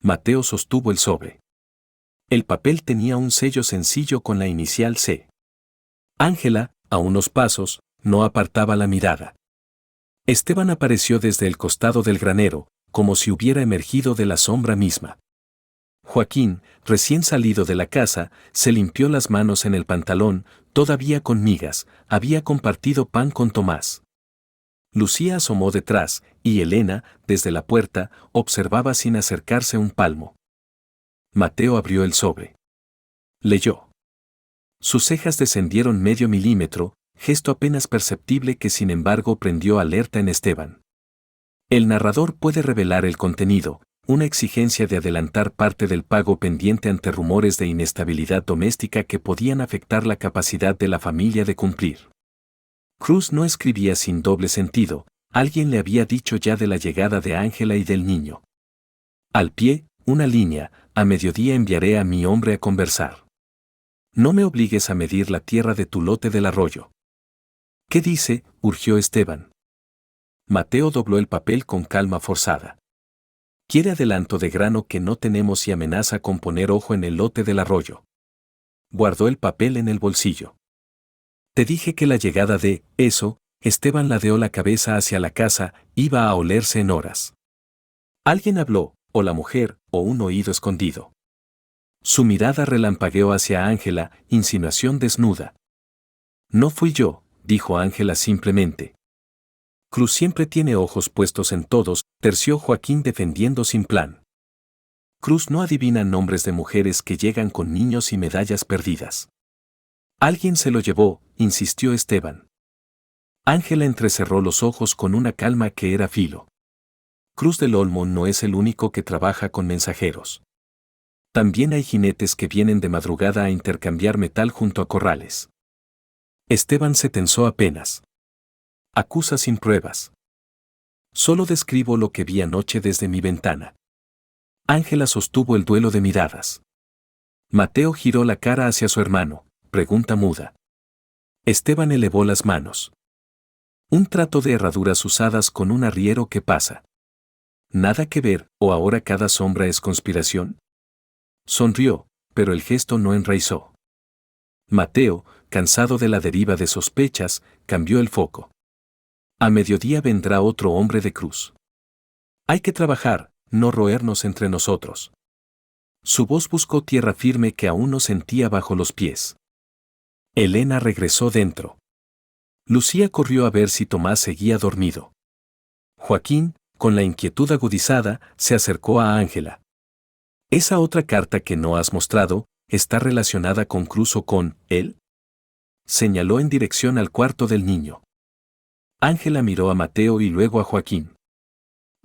Speaker 1: Mateo sostuvo el sobre. El papel tenía un sello sencillo con la inicial C. Ángela, a unos pasos, no apartaba la mirada. Esteban apareció desde el costado del granero, como si hubiera emergido de la sombra misma. Joaquín, recién salido de la casa, se limpió las manos en el pantalón, todavía con migas, había compartido pan con Tomás. Lucía asomó detrás, y Elena, desde la puerta, observaba sin acercarse un palmo. Mateo abrió el sobre. Leyó. Sus cejas descendieron medio milímetro, gesto apenas perceptible que sin embargo prendió alerta en Esteban. El narrador puede revelar el contenido, una exigencia de adelantar parte del pago pendiente ante rumores de inestabilidad doméstica que podían afectar la capacidad de la familia de cumplir. Cruz no escribía sin doble sentido, alguien le había dicho ya de la llegada de Ángela y del niño. Al pie, una línea, a mediodía enviaré a mi hombre a conversar. No me obligues a medir la tierra de tu lote del arroyo. ¿Qué dice?, urgió Esteban. Mateo dobló el papel con calma forzada. Quiere adelanto de grano que no tenemos y amenaza con poner ojo en el lote del arroyo. Guardó el papel en el bolsillo. Te dije que la llegada de eso, Esteban ladeó la cabeza hacia la casa, iba a olerse en horas. Alguien habló, o la mujer, o un oído escondido. Su mirada relampagueó hacia Ángela, insinuación desnuda. No fui yo, dijo Ángela simplemente. Cruz siempre tiene ojos puestos en todos, terció Joaquín defendiendo sin plan. Cruz no adivina nombres de mujeres que llegan con niños y medallas perdidas. Alguien se lo llevó, insistió Esteban. Ángela entrecerró los ojos con una calma que era filo. Cruz del Olmo no es el único que trabaja con mensajeros. También hay jinetes que vienen de madrugada a intercambiar metal junto a corrales. Esteban se tensó apenas. Acusa sin pruebas. Solo describo lo que vi anoche desde mi ventana. Ángela sostuvo el duelo de miradas. Mateo giró la cara hacia su hermano, pregunta muda. Esteban elevó las manos. Un trato de herraduras usadas con un arriero que pasa. Nada que ver, o ahora cada sombra es conspiración. Sonrió, pero el gesto no enraizó. Mateo, cansado de la deriva de sospechas, cambió el foco. A mediodía vendrá otro hombre de cruz. Hay que trabajar, no roernos entre nosotros. Su voz buscó tierra firme que aún no sentía bajo los pies. Elena regresó dentro. Lucía corrió a ver si Tomás seguía dormido. Joaquín, con la inquietud agudizada, se acercó a Ángela. ¿Esa otra carta que no has mostrado, está relacionada con Cruz o con él? Señaló en dirección al cuarto del niño. Ángela miró a Mateo y luego a Joaquín.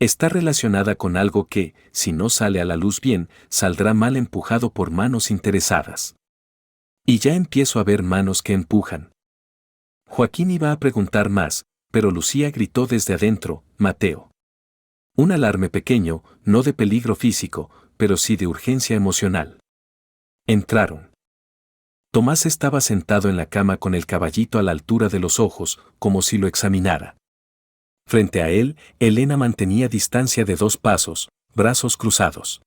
Speaker 1: Está relacionada con algo que, si no sale a la luz bien, saldrá mal empujado por manos interesadas. Y ya empiezo a ver manos que empujan. Joaquín iba a preguntar más, pero Lucía gritó desde adentro, Mateo. Un alarme pequeño, no de peligro físico, pero sí de urgencia emocional. Entraron. Tomás estaba sentado en la cama con el caballito a la altura de los ojos, como si lo examinara. Frente a él, Elena mantenía distancia de 2 pasos, brazos cruzados.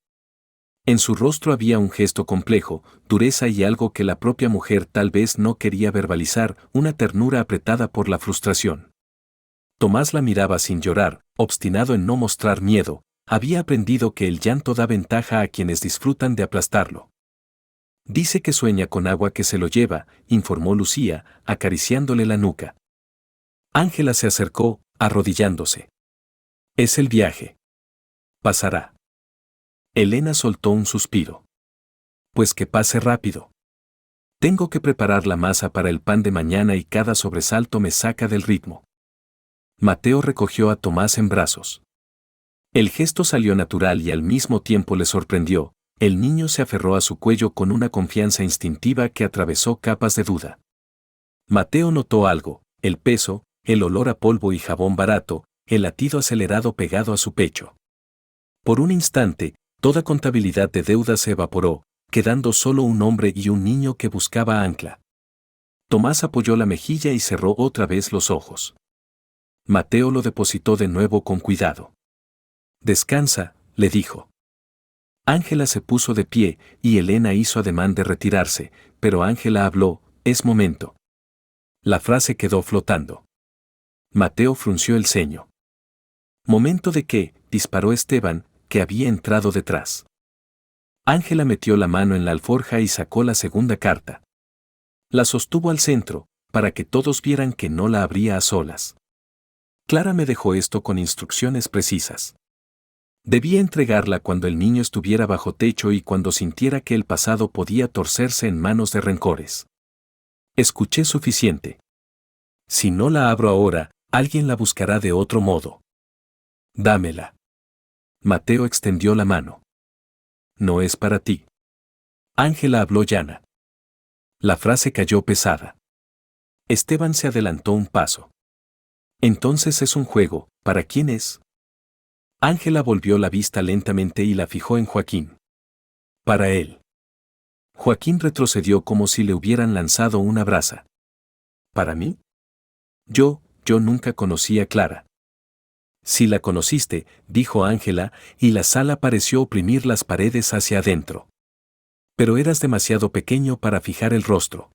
Speaker 1: En su rostro había un gesto complejo, dureza y algo que la propia mujer tal vez no quería verbalizar, una ternura apretada por la frustración. Tomás la miraba sin llorar, obstinado en no mostrar miedo, había aprendido que el llanto da ventaja a quienes disfrutan de aplastarlo. Dice que sueña con agua que se lo lleva, informó Lucía, acariciándole la nuca. Ángela se acercó, arrodillándose. Es el viaje. Pasará. Elena soltó un suspiro. Pues que pase rápido. Tengo que preparar la masa para el pan de mañana y cada sobresalto me saca del ritmo. Mateo recogió a Tomás en brazos. El gesto salió natural y al mismo tiempo le sorprendió. El niño se aferró a su cuello con una confianza instintiva que atravesó capas de duda. Mateo notó algo, el peso, el olor a polvo y jabón barato, el latido acelerado pegado a su pecho. Por un instante, toda contabilidad de deudas se evaporó, quedando solo un hombre y un niño que buscaba ancla. Tomás apoyó la mejilla y cerró otra vez los ojos. Mateo lo depositó de nuevo con cuidado. Descansa, le dijo. Ángela se puso de pie y Elena hizo ademán de retirarse, pero Ángela habló, es momento. La frase quedó flotando. Mateo frunció el ceño. ¿Momento de qué?, disparó Esteban, que había entrado detrás. Ángela metió la mano en la alforja y sacó la segunda carta. La sostuvo al centro, para que todos vieran que no la abría a solas. Clara me dejó esto con instrucciones precisas. Debía entregarla cuando el niño estuviera bajo techo y cuando sintiera que el pasado podía torcerse en manos de rencores. Escuché suficiente. Si no la abro ahora, alguien la buscará de otro modo. Dámela. Mateo extendió la mano. No es para ti. Ángela habló llana. La frase cayó pesada. Esteban se adelantó un paso. Entonces es un juego, ¿para quién es? Ángela volvió la vista lentamente y la fijó en Joaquín. Para él. Joaquín retrocedió como si le hubieran lanzado una brasa. ¿Para mí? Yo nunca conocí a Clara. Si la conociste, dijo Ángela, y la sala pareció oprimir las paredes hacia adentro. Pero eras demasiado pequeño para fijar el rostro.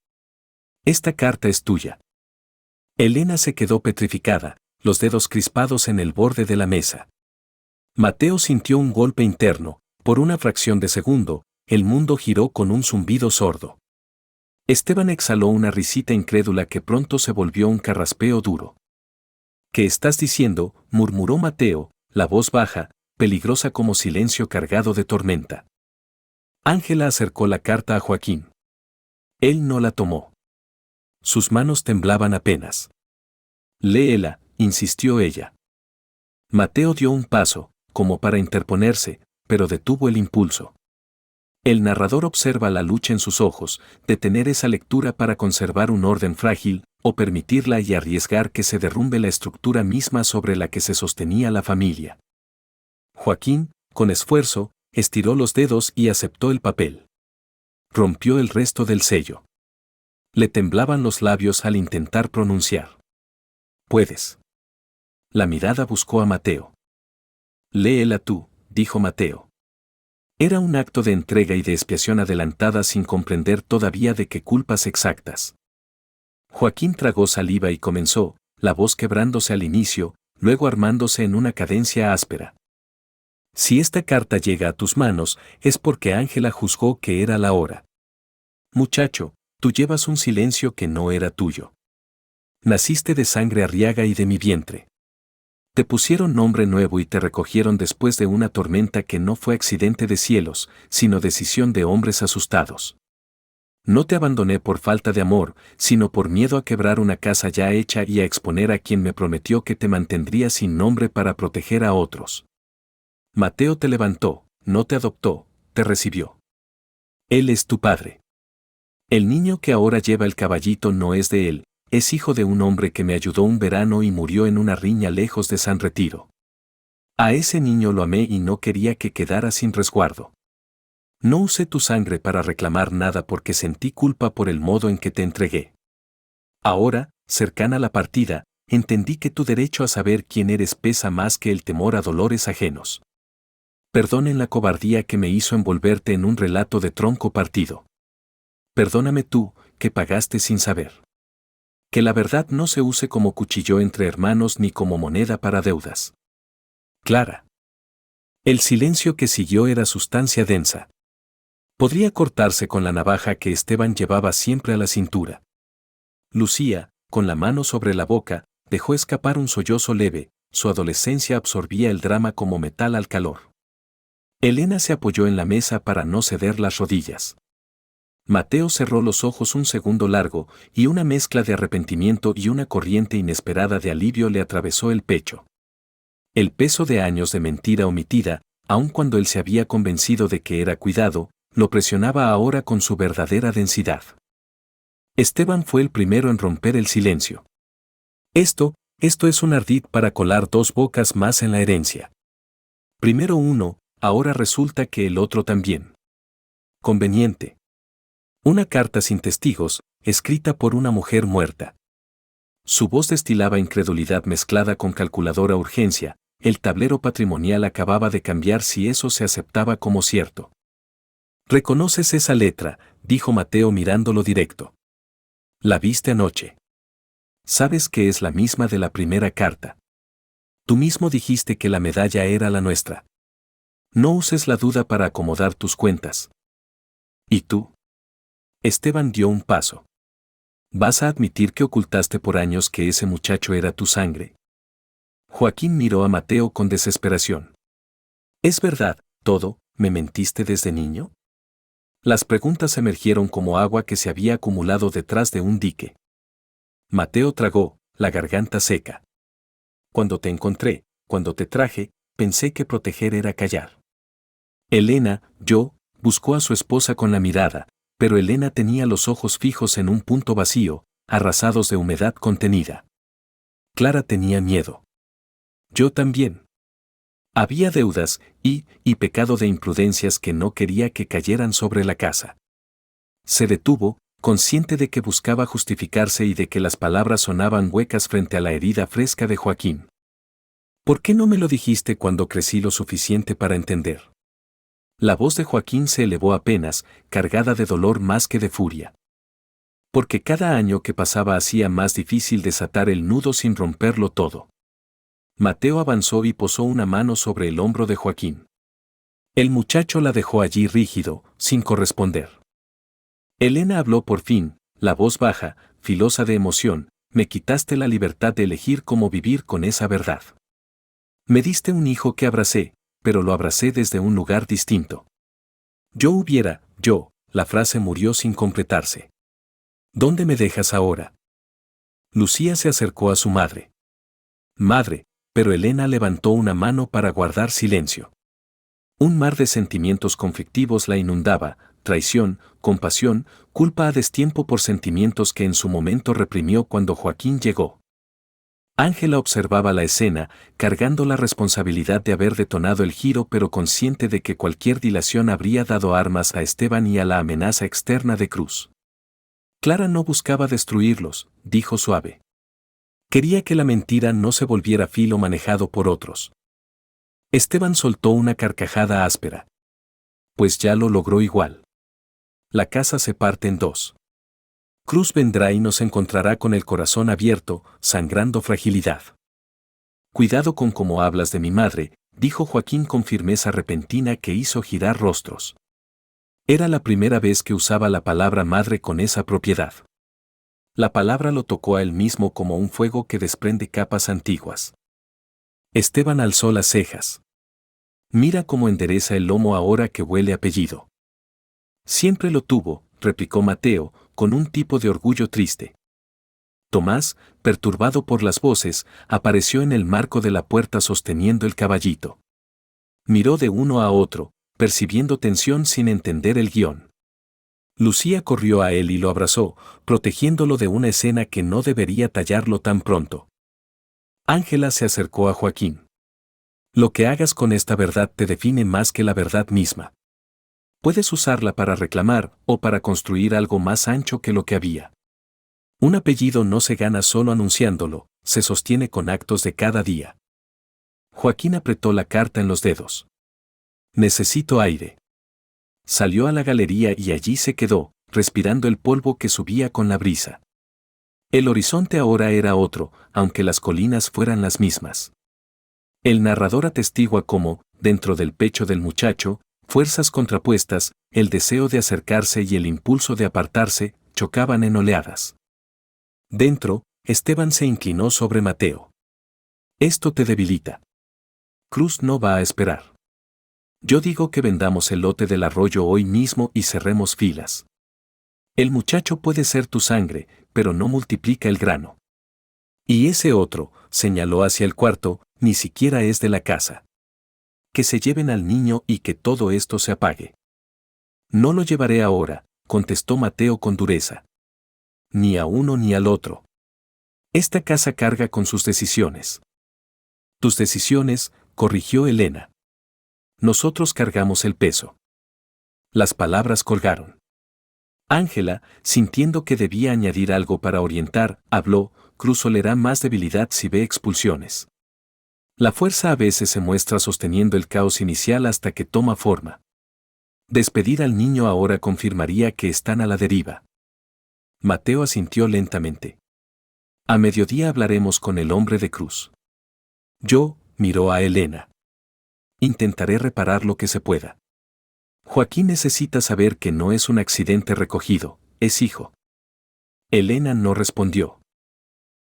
Speaker 1: Esta carta es tuya. Elena se quedó petrificada, los dedos crispados en el borde de la mesa. Mateo sintió un golpe interno, por una fracción de segundo, el mundo giró con un zumbido sordo. Esteban exhaló una risita incrédula que pronto se volvió un carraspeo duro. ¿Qué estás diciendo?, murmuró Mateo, la voz baja, peligrosa como silencio cargado de tormenta. Ángela acercó la carta a Joaquín. Él no la tomó. Sus manos temblaban apenas. Léela, insistió ella. Mateo dio un paso, como para interponerse, pero detuvo el impulso. El narrador observa la lucha en sus ojos, detener esa lectura para conservar un orden frágil, o permitirla y arriesgar que se derrumbe la estructura misma sobre la que se sostenía la familia. Joaquín, con esfuerzo, estiró los dedos y aceptó el papel. Rompió el resto del sello. Le temblaban los labios al intentar pronunciar. Puedes. La mirada buscó a Mateo. Léela tú, dijo Mateo. Era un acto de entrega y de expiación adelantada sin comprender todavía de qué culpas exactas. Joaquín tragó saliva y comenzó, la voz quebrándose al inicio, luego armándose en una cadencia áspera. Si esta carta llega a tus manos, es porque Ángela juzgó que era la hora. Muchacho, tú llevas un silencio que no era tuyo. Naciste de sangre Arriaga y de mi vientre. Te pusieron nombre nuevo y te recogieron después de una tormenta que no fue accidente de cielos, sino decisión de hombres asustados. No te abandoné por falta de amor, sino por miedo a quebrar una casa ya hecha y a exponer a quien me prometió que te mantendría sin nombre para proteger a otros. Mateo te levantó, no te adoptó, te recibió. Él es tu padre. El niño que ahora lleva el caballito no es de él, es hijo de un hombre que me ayudó un verano y murió en una riña lejos de San Retiro. A ese niño lo amé y no quería que quedara sin resguardo. No usé tu sangre para reclamar nada porque sentí culpa por el modo en que te entregué. Ahora, cercana a la partida, entendí que tu derecho a saber quién eres pesa más que el temor a dolores ajenos. Perdonen la cobardía que me hizo envolverte en un relato de tronco partido. Perdóname tú, que pagaste sin saber. Que la verdad no se use como cuchillo entre hermanos ni como moneda para deudas. Clara. El silencio que siguió era sustancia densa. Podría cortarse con la navaja que Esteban llevaba siempre a la cintura. Lucía, con la mano sobre la boca, dejó escapar un sollozo leve, su adolescencia absorbía el drama como metal al calor. Elena se apoyó en la mesa para no ceder las rodillas. Mateo cerró los ojos un segundo largo, y una mezcla de arrepentimiento y una corriente inesperada de alivio le atravesó el pecho. El peso de años de mentira omitida, aun cuando él se había convencido de que era cuidado, lo presionaba ahora con su verdadera densidad. Esteban fue el primero en romper el silencio. Esto es un ardid para colar dos bocas más en la herencia. Primero uno, ahora resulta que el otro también. Conveniente. Una carta sin testigos, escrita por una mujer muerta. Su voz destilaba incredulidad mezclada con calculadora urgencia, el tablero patrimonial acababa de cambiar si eso se aceptaba como cierto. ¿Reconoces esa letra?, dijo Mateo mirándolo directo. La viste anoche. Sabes que es la misma de la primera carta. Tú mismo dijiste que la medalla era la nuestra. No uses la duda para acomodar tus cuentas. ¿Y tú? Esteban dio un paso. ¿Vas a admitir que ocultaste por años que ese muchacho era tu sangre? Joaquín miró a Mateo con desesperación. ¿Es verdad, todo, me mentiste desde niño? Las preguntas emergieron como agua que se había acumulado detrás de un dique. Mateo tragó, la garganta seca. Cuando te encontré, cuando te traje, pensé que proteger era callar. Elena, buscó a su esposa con la mirada, pero Elena tenía los ojos fijos en un punto vacío, arrasados de humedad contenida. Clara tenía miedo. Yo también. Había deudas y pecado de imprudencias que no quería que cayeran sobre la casa. Se detuvo, consciente de que buscaba justificarse y de que las palabras sonaban huecas frente a la herida fresca de Joaquín. ¿Por qué no me lo dijiste cuando crecí lo suficiente para entender? La voz de Joaquín se elevó apenas, cargada de dolor más que de furia. Porque cada año que pasaba hacía más difícil desatar el nudo sin romperlo todo. Mateo avanzó y posó una mano sobre el hombro de Joaquín. El muchacho la dejó allí rígido, sin corresponder. Elena habló por fin, la voz baja, filosa de emoción, me quitaste la libertad de elegir cómo vivir con esa verdad. Me diste un hijo que abracé, pero lo abracé desde un lugar distinto. La frase murió sin completarse. ¿Dónde me dejas ahora? Lucía se acercó a su madre. Madre, pero Elena levantó una mano para guardar silencio. Un mar de sentimientos conflictivos la inundaba, traición, compasión, culpa a destiempo por sentimientos que en su momento reprimió cuando Joaquín llegó. Ángela observaba la escena, cargando la responsabilidad de haber detonado el giro pero consciente de que cualquier dilación habría dado armas a Esteban y a la amenaza externa de Cruz. Clara no buscaba destruirlos, dijo suave. Quería que la mentira no se volviera filo manejado por otros. Esteban soltó una carcajada áspera. Pues ya lo logró igual. La casa se parte en dos. Cruz vendrá y nos encontrará con el corazón abierto, sangrando fragilidad. Cuidado con cómo hablas de mi madre, dijo Joaquín con firmeza repentina que hizo girar rostros. Era la primera vez que usaba la palabra madre con esa propiedad. La palabra lo tocó a él mismo como un fuego que desprende capas antiguas. Esteban alzó las cejas. Mira cómo endereza el lomo ahora que huele apellido. Siempre lo tuvo, replicó Mateo, con un tipo de orgullo triste. Tomás, perturbado por las voces, apareció en el marco de la puerta sosteniendo el caballito. Miró de uno a otro, percibiendo tensión sin entender el guión. Lucía corrió a él y lo abrazó, protegiéndolo de una escena que no debería tallarlo tan pronto. Ángela se acercó a Joaquín. Lo que hagas con esta verdad te define más que la verdad misma. Puedes usarla para reclamar o para construir algo más ancho que lo que había. Un apellido no se gana solo anunciándolo, se sostiene con actos de cada día. Joaquín apretó la carta en los dedos. Necesito aire. Salió a la galería y allí se quedó, respirando el polvo que subía con la brisa. El horizonte ahora era otro, aunque las colinas fueran las mismas. El narrador atestigua cómo, dentro del pecho del muchacho, fuerzas contrapuestas, el deseo de acercarse y el impulso de apartarse, chocaban en oleadas. Dentro, Esteban se inclinó sobre Mateo. Esto te debilita. Cruz no va a esperar. Yo digo que vendamos el lote del arroyo hoy mismo y cerremos filas. El muchacho puede ser tu sangre, pero no multiplica el grano. Y ese otro, señaló hacia el cuarto, ni siquiera es de la casa. Que se lleven al niño y que todo esto se apague. No lo llevaré ahora, contestó Mateo con dureza. Ni a uno ni al otro. Esta casa carga con sus decisiones. Tus decisiones, corrigió Elena. Nosotros cargamos el peso. Las palabras colgaron. Ángela, sintiendo que debía añadir algo para orientar, habló, Cruz olerá más debilidad si ve expulsiones. La fuerza a veces se muestra sosteniendo el caos inicial hasta que toma forma. Despedir al niño ahora confirmaría que están a la deriva. Mateo asintió lentamente. A mediodía hablaremos con el hombre de Cruz. Yo, miró a Elena. Intentaré reparar lo que se pueda. Joaquín necesita saber que no es un accidente recogido, es hijo. Elena no respondió.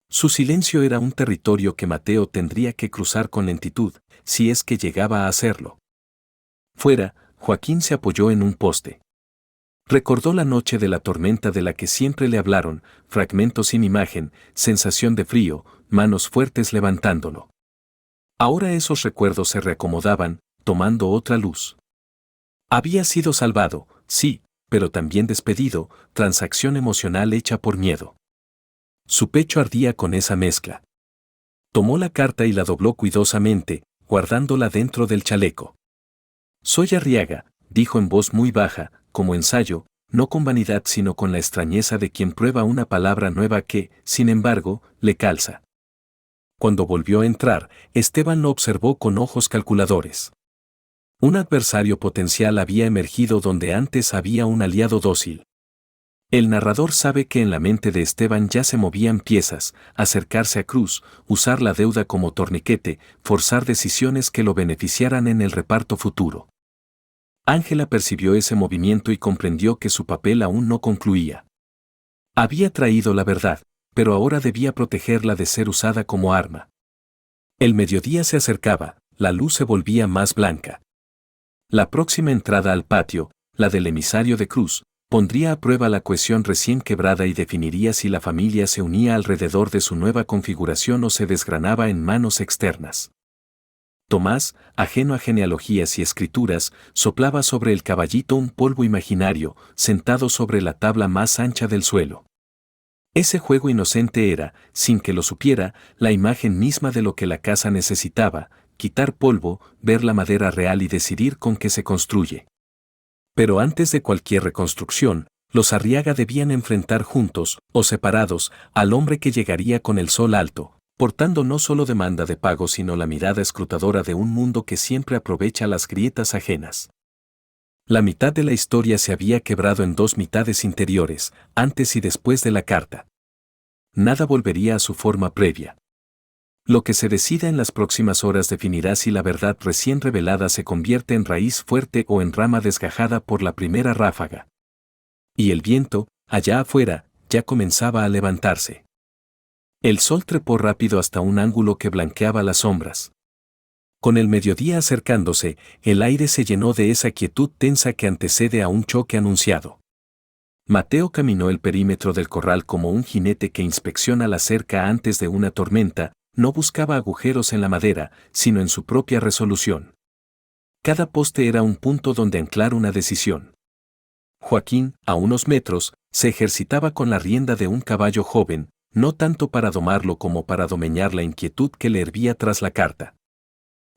Speaker 1: Su silencio era un territorio que Mateo tendría que cruzar con lentitud, si es que llegaba a hacerlo. Fuera, Joaquín se apoyó en un poste. Recordó la noche de la tormenta de la que siempre le hablaron, fragmentos sin imagen, sensación de frío, manos fuertes levantándolo. Ahora esos recuerdos se reacomodaban, tomando otra luz. Había sido salvado, sí, pero también despedido, transacción emocional hecha por miedo. Su pecho ardía con esa mezcla. Tomó la carta y la dobló cuidadosamente, guardándola dentro del chaleco. Soy Arriaga, dijo en voz muy baja, como ensayo, no con vanidad sino con la extrañeza de quien prueba una palabra nueva que, sin embargo, le calza. Cuando volvió a entrar, Esteban lo observó con ojos calculadores. Un adversario potencial había emergido donde antes había un aliado dócil. El narrador sabe que en la mente de Esteban ya se movían piezas, acercarse a Cruz, usar la deuda como torniquete, forzar decisiones que lo beneficiaran en el reparto futuro. Ángela percibió ese movimiento y comprendió que su papel aún no concluía. Había traído la verdad, pero ahora debía protegerla de ser usada como arma. El mediodía se acercaba, la luz se volvía más blanca. La próxima entrada al patio, la del emisario de Cruz, pondría a prueba la cohesión recién quebrada y definiría si la familia se unía alrededor de su nueva configuración o se desgranaba en manos externas. Tomás, ajeno a genealogías y escrituras, soplaba sobre el caballito un polvo imaginario, sentado sobre la tabla más ancha del suelo. Ese juego inocente era, sin que lo supiera, la imagen misma de lo que la casa necesitaba, quitar polvo, ver la madera real y decidir con qué se construye. Pero antes de cualquier reconstrucción, los Arriaga debían enfrentar juntos, o separados, al hombre que llegaría con el sol alto, portando no solo demanda de pago sino la mirada escrutadora de un mundo que siempre aprovecha las grietas ajenas. La mitad de la historia se había quebrado en dos mitades interiores, antes y después de la carta. Nada volvería a su forma previa. Lo que se decida en las próximas horas definirá si la verdad recién revelada se convierte en raíz fuerte o en rama desgajada por la primera ráfaga. Y el viento, allá afuera, ya comenzaba a levantarse. El sol trepó rápido hasta un ángulo que blanqueaba las sombras. Con el mediodía acercándose, el aire se llenó de esa quietud tensa que antecede a un choque anunciado. Mateo caminó el perímetro del corral como un jinete que inspecciona la cerca antes de una tormenta. No buscaba agujeros en la madera, sino en su propia resolución. Cada poste era un punto donde anclar una decisión. Joaquín, a unos metros, se ejercitaba con la rienda de un caballo joven, no tanto para domarlo como para domeñar la inquietud que le hervía tras la carta.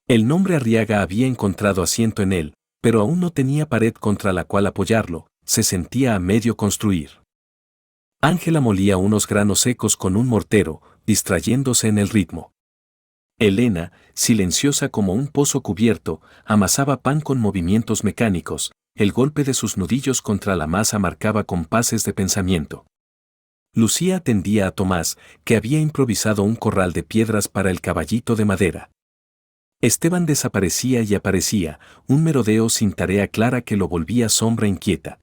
Speaker 1: El nombre Arriaga había encontrado asiento en él, pero aún no tenía pared contra la cual apoyarlo, se sentía a medio construir. Ángela molía unos granos secos con un mortero, distrayéndose en el ritmo. Elena, silenciosa como un pozo cubierto, amasaba pan con movimientos mecánicos, el golpe de sus nudillos contra la masa marcaba compases de pensamiento. Lucía atendía a Tomás, que había improvisado un corral de piedras para el caballito de madera. Esteban desaparecía y aparecía, un merodeo sin tarea clara que lo volvía sombra inquieta.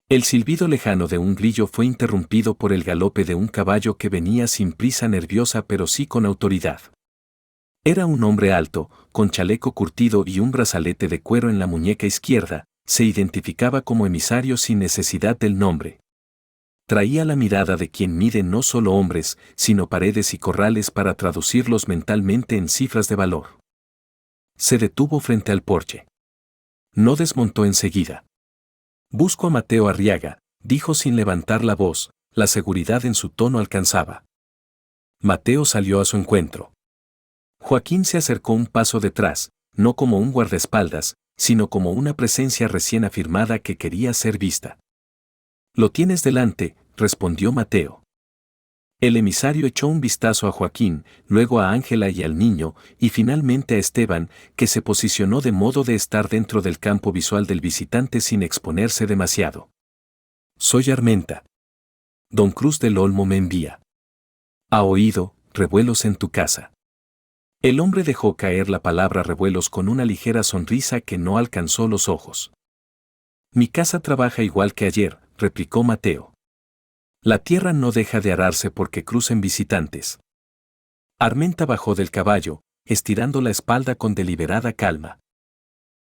Speaker 1: El silbido lejano de un grillo fue interrumpido por el galope de un caballo que venía sin prisa nerviosa pero sí con autoridad. Era un hombre alto, con chaleco curtido y un brazalete de cuero en la muñeca izquierda, se identificaba como emisario sin necesidad del nombre. Traía la mirada de quien mide no solo hombres, sino paredes y corrales para traducirlos mentalmente en cifras de valor. Se detuvo frente al porche. No desmontó enseguida. «Busco a Mateo Arriaga», dijo sin levantar la voz, la seguridad en su tono alcanzaba. Mateo salió a su encuentro. Joaquín se acercó un paso detrás, no como un guardaespaldas, sino como una presencia recién afirmada que quería ser vista. «Lo tienes delante», respondió Mateo. El emisario echó un vistazo a Joaquín, luego a Ángela y al niño, y finalmente a Esteban, que se posicionó de modo de estar dentro del campo visual del visitante sin exponerse demasiado. «Soy Armenta. Don Cruz del Olmo me envía. ¿Ha oído, revuelos en tu casa?» El hombre dejó caer la palabra revuelos con una ligera sonrisa que no alcanzó los ojos. «Mi casa trabaja igual que ayer», replicó Mateo. «La tierra no deja de ararse porque crucen visitantes». Armenta bajó del caballo, estirando la espalda con deliberada calma.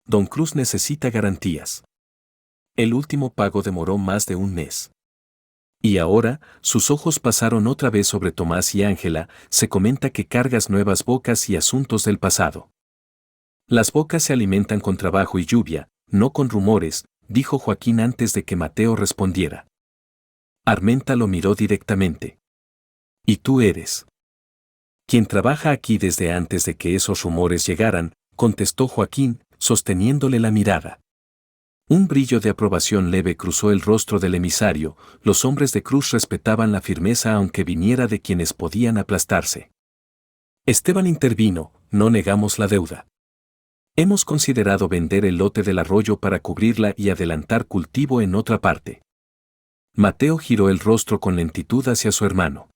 Speaker 1: «Don Cruz necesita garantías. El último pago demoró más de un mes». Y ahora, sus ojos pasaron otra vez sobre Tomás y Ángela, se comenta que cargas nuevas bocas y asuntos del pasado. «Las bocas se alimentan con trabajo y lluvia, no con rumores», dijo Joaquín antes de que Mateo respondiera. Armenta lo miró directamente. «¿Y tú eres?» «Quien trabaja aquí desde antes de que esos rumores llegaran», contestó Joaquín, sosteniéndole la mirada. Un brillo de aprobación leve cruzó el rostro del emisario, los hombres de Cruz respetaban la firmeza aunque viniera de quienes podían aplastarse. Esteban intervino: «No negamos la deuda. Hemos considerado vender el lote del arroyo para cubrirla y adelantar cultivo en otra parte». Mateo giró el rostro con lentitud hacia su hermano.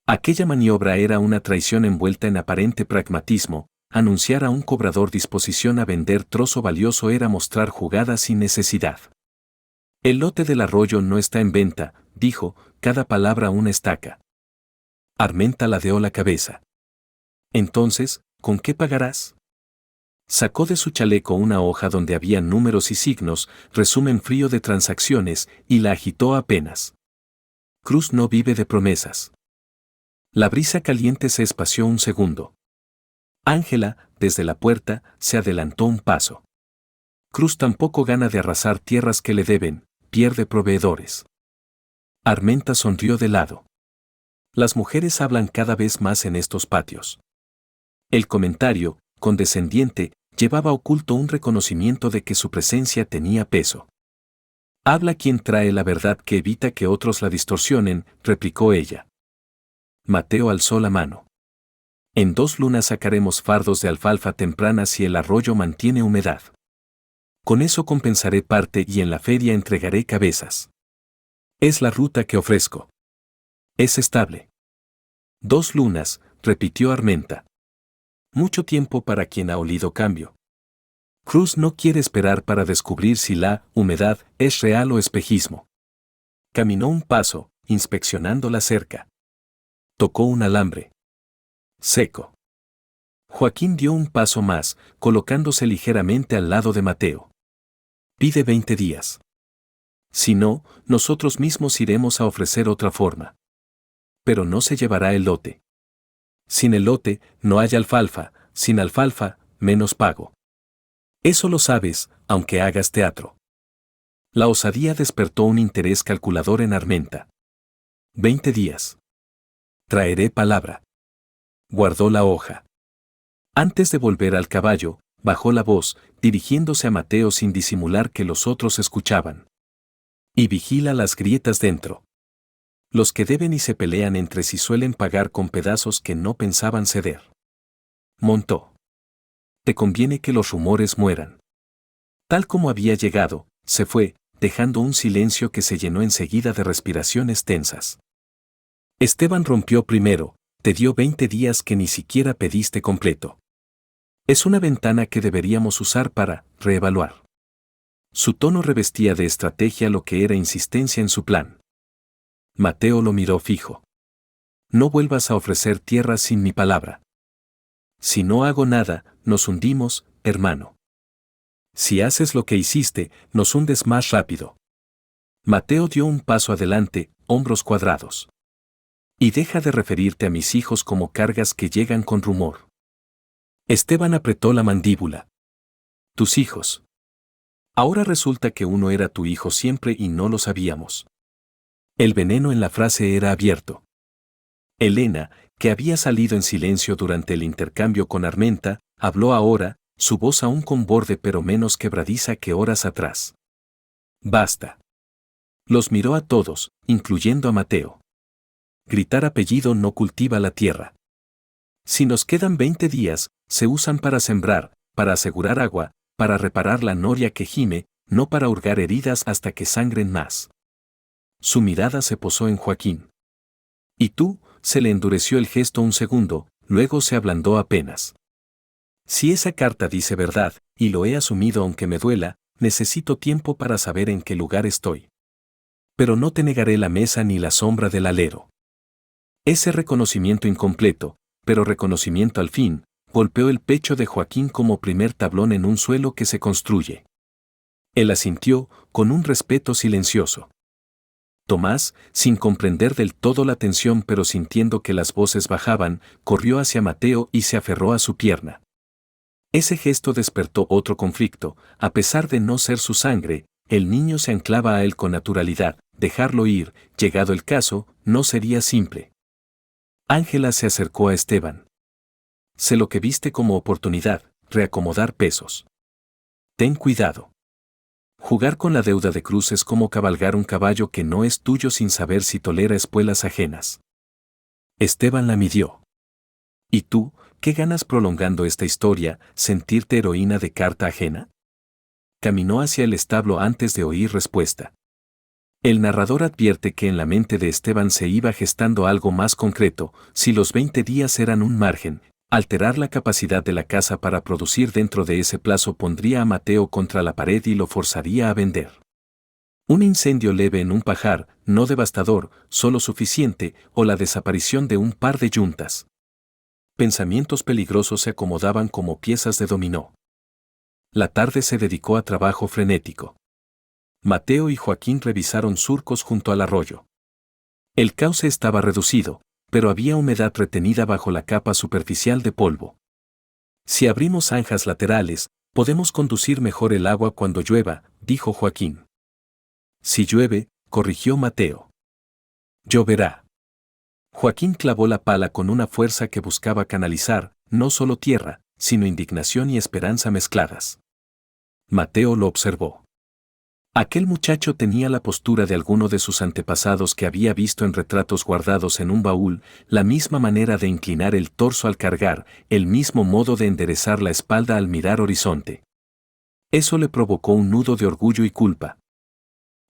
Speaker 1: Aquella maniobra era una traición envuelta en aparente pragmatismo. Anunciar a un cobrador disposición a vender trozo valioso era mostrar jugada sin necesidad. «El lote del arroyo no está en venta», dijo, cada palabra una estaca. Armenta ladeó la cabeza. «Entonces, ¿con qué pagarás?» Sacó de su chaleco una hoja donde había números y signos, resumen frío de transacciones, y la agitó apenas. «Cruz no vive de promesas». La brisa caliente se espació un segundo. Ángela, desde la puerta, se adelantó un paso. «Cruz tampoco gana de arrasar tierras que le deben, pierde proveedores». Armenta sonrió de lado. «Las mujeres hablan cada vez más en estos patios». El comentario, condescendiente, llevaba oculto un reconocimiento de que su presencia tenía peso. «Habla quien trae la verdad que evita que otros la distorsionen», replicó ella. Mateo alzó la mano. «En 2 lunas sacaremos fardos de alfalfa temprana si el arroyo mantiene humedad». Con eso compensaré parte y en la feria entregaré cabezas. Es la ruta que ofrezco. Es estable. 2 lunas, repitió Armenta. Mucho tiempo para quien ha olido cambio. Cruz no quiere esperar para descubrir si la humedad es real o espejismo. Caminó un paso, inspeccionando la cerca. Tocó un alambre. Seco. Joaquín dio un paso más, colocándose ligeramente al lado de Mateo. Pide 20 días. Si no, nosotros mismos iremos a ofrecer otra forma. Pero no se llevará el lote. Sin el lote, no hay alfalfa, sin alfalfa, menos pago. Eso lo sabes, aunque hagas teatro. La osadía despertó un interés calculador en Armenta. 20 días. Traeré palabra. Guardó la hoja. Antes de volver al caballo, bajó la voz, dirigiéndose a Mateo sin disimular que los otros escuchaban. Y vigila las grietas dentro. Los que deben y se pelean entre sí suelen pagar con pedazos que no pensaban ceder. Montó. Te conviene que los rumores mueran. Tal como había llegado, se fue, dejando un silencio que se llenó enseguida de respiraciones tensas. Esteban rompió primero, te dio 20 días que ni siquiera pediste completo. Es una ventana que deberíamos usar para reevaluar. Su tono revestía de estrategia lo que era insistencia en su plan. Mateo lo miró fijo. No vuelvas a ofrecer tierra sin mi palabra. Si no hago nada, nos hundimos, hermano. Si haces lo que hiciste, nos hundes más rápido. Mateo dio un paso adelante, hombros cuadrados. Y deja de referirte a mis hijos como cargas que llegan con rumor. Esteban apretó la mandíbula. Tus hijos. Ahora resulta que uno era tu hijo siempre y no lo sabíamos. El veneno en la frase era abierto. Elena, que había salido en silencio durante el intercambio con Armenta, habló ahora, su voz aún con borde pero menos quebradiza que horas atrás. Basta. Los miró a todos, incluyendo a Mateo. Gritar apellido no cultiva la tierra. Si nos quedan 20 días, se usan para sembrar, para asegurar agua, para reparar la noria que gime, no para hurgar heridas hasta que sangren más. Su mirada se posó en Joaquín. ¿Y tú? Se le endureció el gesto un segundo, luego se ablandó apenas. Si esa carta dice verdad, y lo he asumido aunque me duela, necesito tiempo para saber en qué lugar estoy. Pero no te negaré la mesa ni la sombra del alero. Ese reconocimiento incompleto, pero reconocimiento al fin, golpeó el pecho de Joaquín como primer tablón en un suelo que se construye. Él asintió, con un respeto silencioso. Tomás, sin comprender del todo la tensión pero sintiendo que las voces bajaban, corrió hacia Mateo y se aferró a su pierna. Ese gesto despertó otro conflicto, a pesar de no ser su sangre, el niño se anclaba a él con naturalidad, dejarlo ir, llegado el caso, no sería simple. Ángela se acercó a Esteban. Sé lo que viste como oportunidad, reacomodar pesos. Ten cuidado. Jugar con la deuda de Cruz es como cabalgar un caballo que no es tuyo sin saber si tolera espuelas ajenas. Esteban la midió. ¿Y tú, qué ganas prolongando esta historia, sentirte heroína de carta ajena? Caminó hacia el establo antes de oír respuesta. El narrador advierte que en la mente de Esteban se iba gestando algo más concreto, si los 20 días eran un margen, alterar la capacidad de la casa para producir dentro de ese plazo pondría a Mateo contra la pared y lo forzaría a vender. Un incendio leve en un pajar, no devastador, solo suficiente, o la desaparición de un par de yuntas. Pensamientos peligrosos se acomodaban como piezas de dominó. La tarde se dedicó a trabajo frenético. Mateo y Joaquín revisaron surcos junto al arroyo. El cauce estaba reducido, pero había humedad retenida bajo la capa superficial de polvo. Si abrimos zanjas laterales, podemos conducir mejor el agua cuando llueva, dijo Joaquín. Si llueve, corrigió Mateo. Lloverá. Joaquín clavó la pala con una fuerza que buscaba canalizar, no solo tierra, sino indignación y esperanza mezcladas. Mateo lo observó. Aquel muchacho tenía la postura de alguno de sus antepasados que había visto en retratos guardados en un baúl, la misma manera de inclinar el torso al cargar, el mismo modo de enderezar la espalda al mirar horizonte. Eso le provocó un nudo de orgullo y culpa.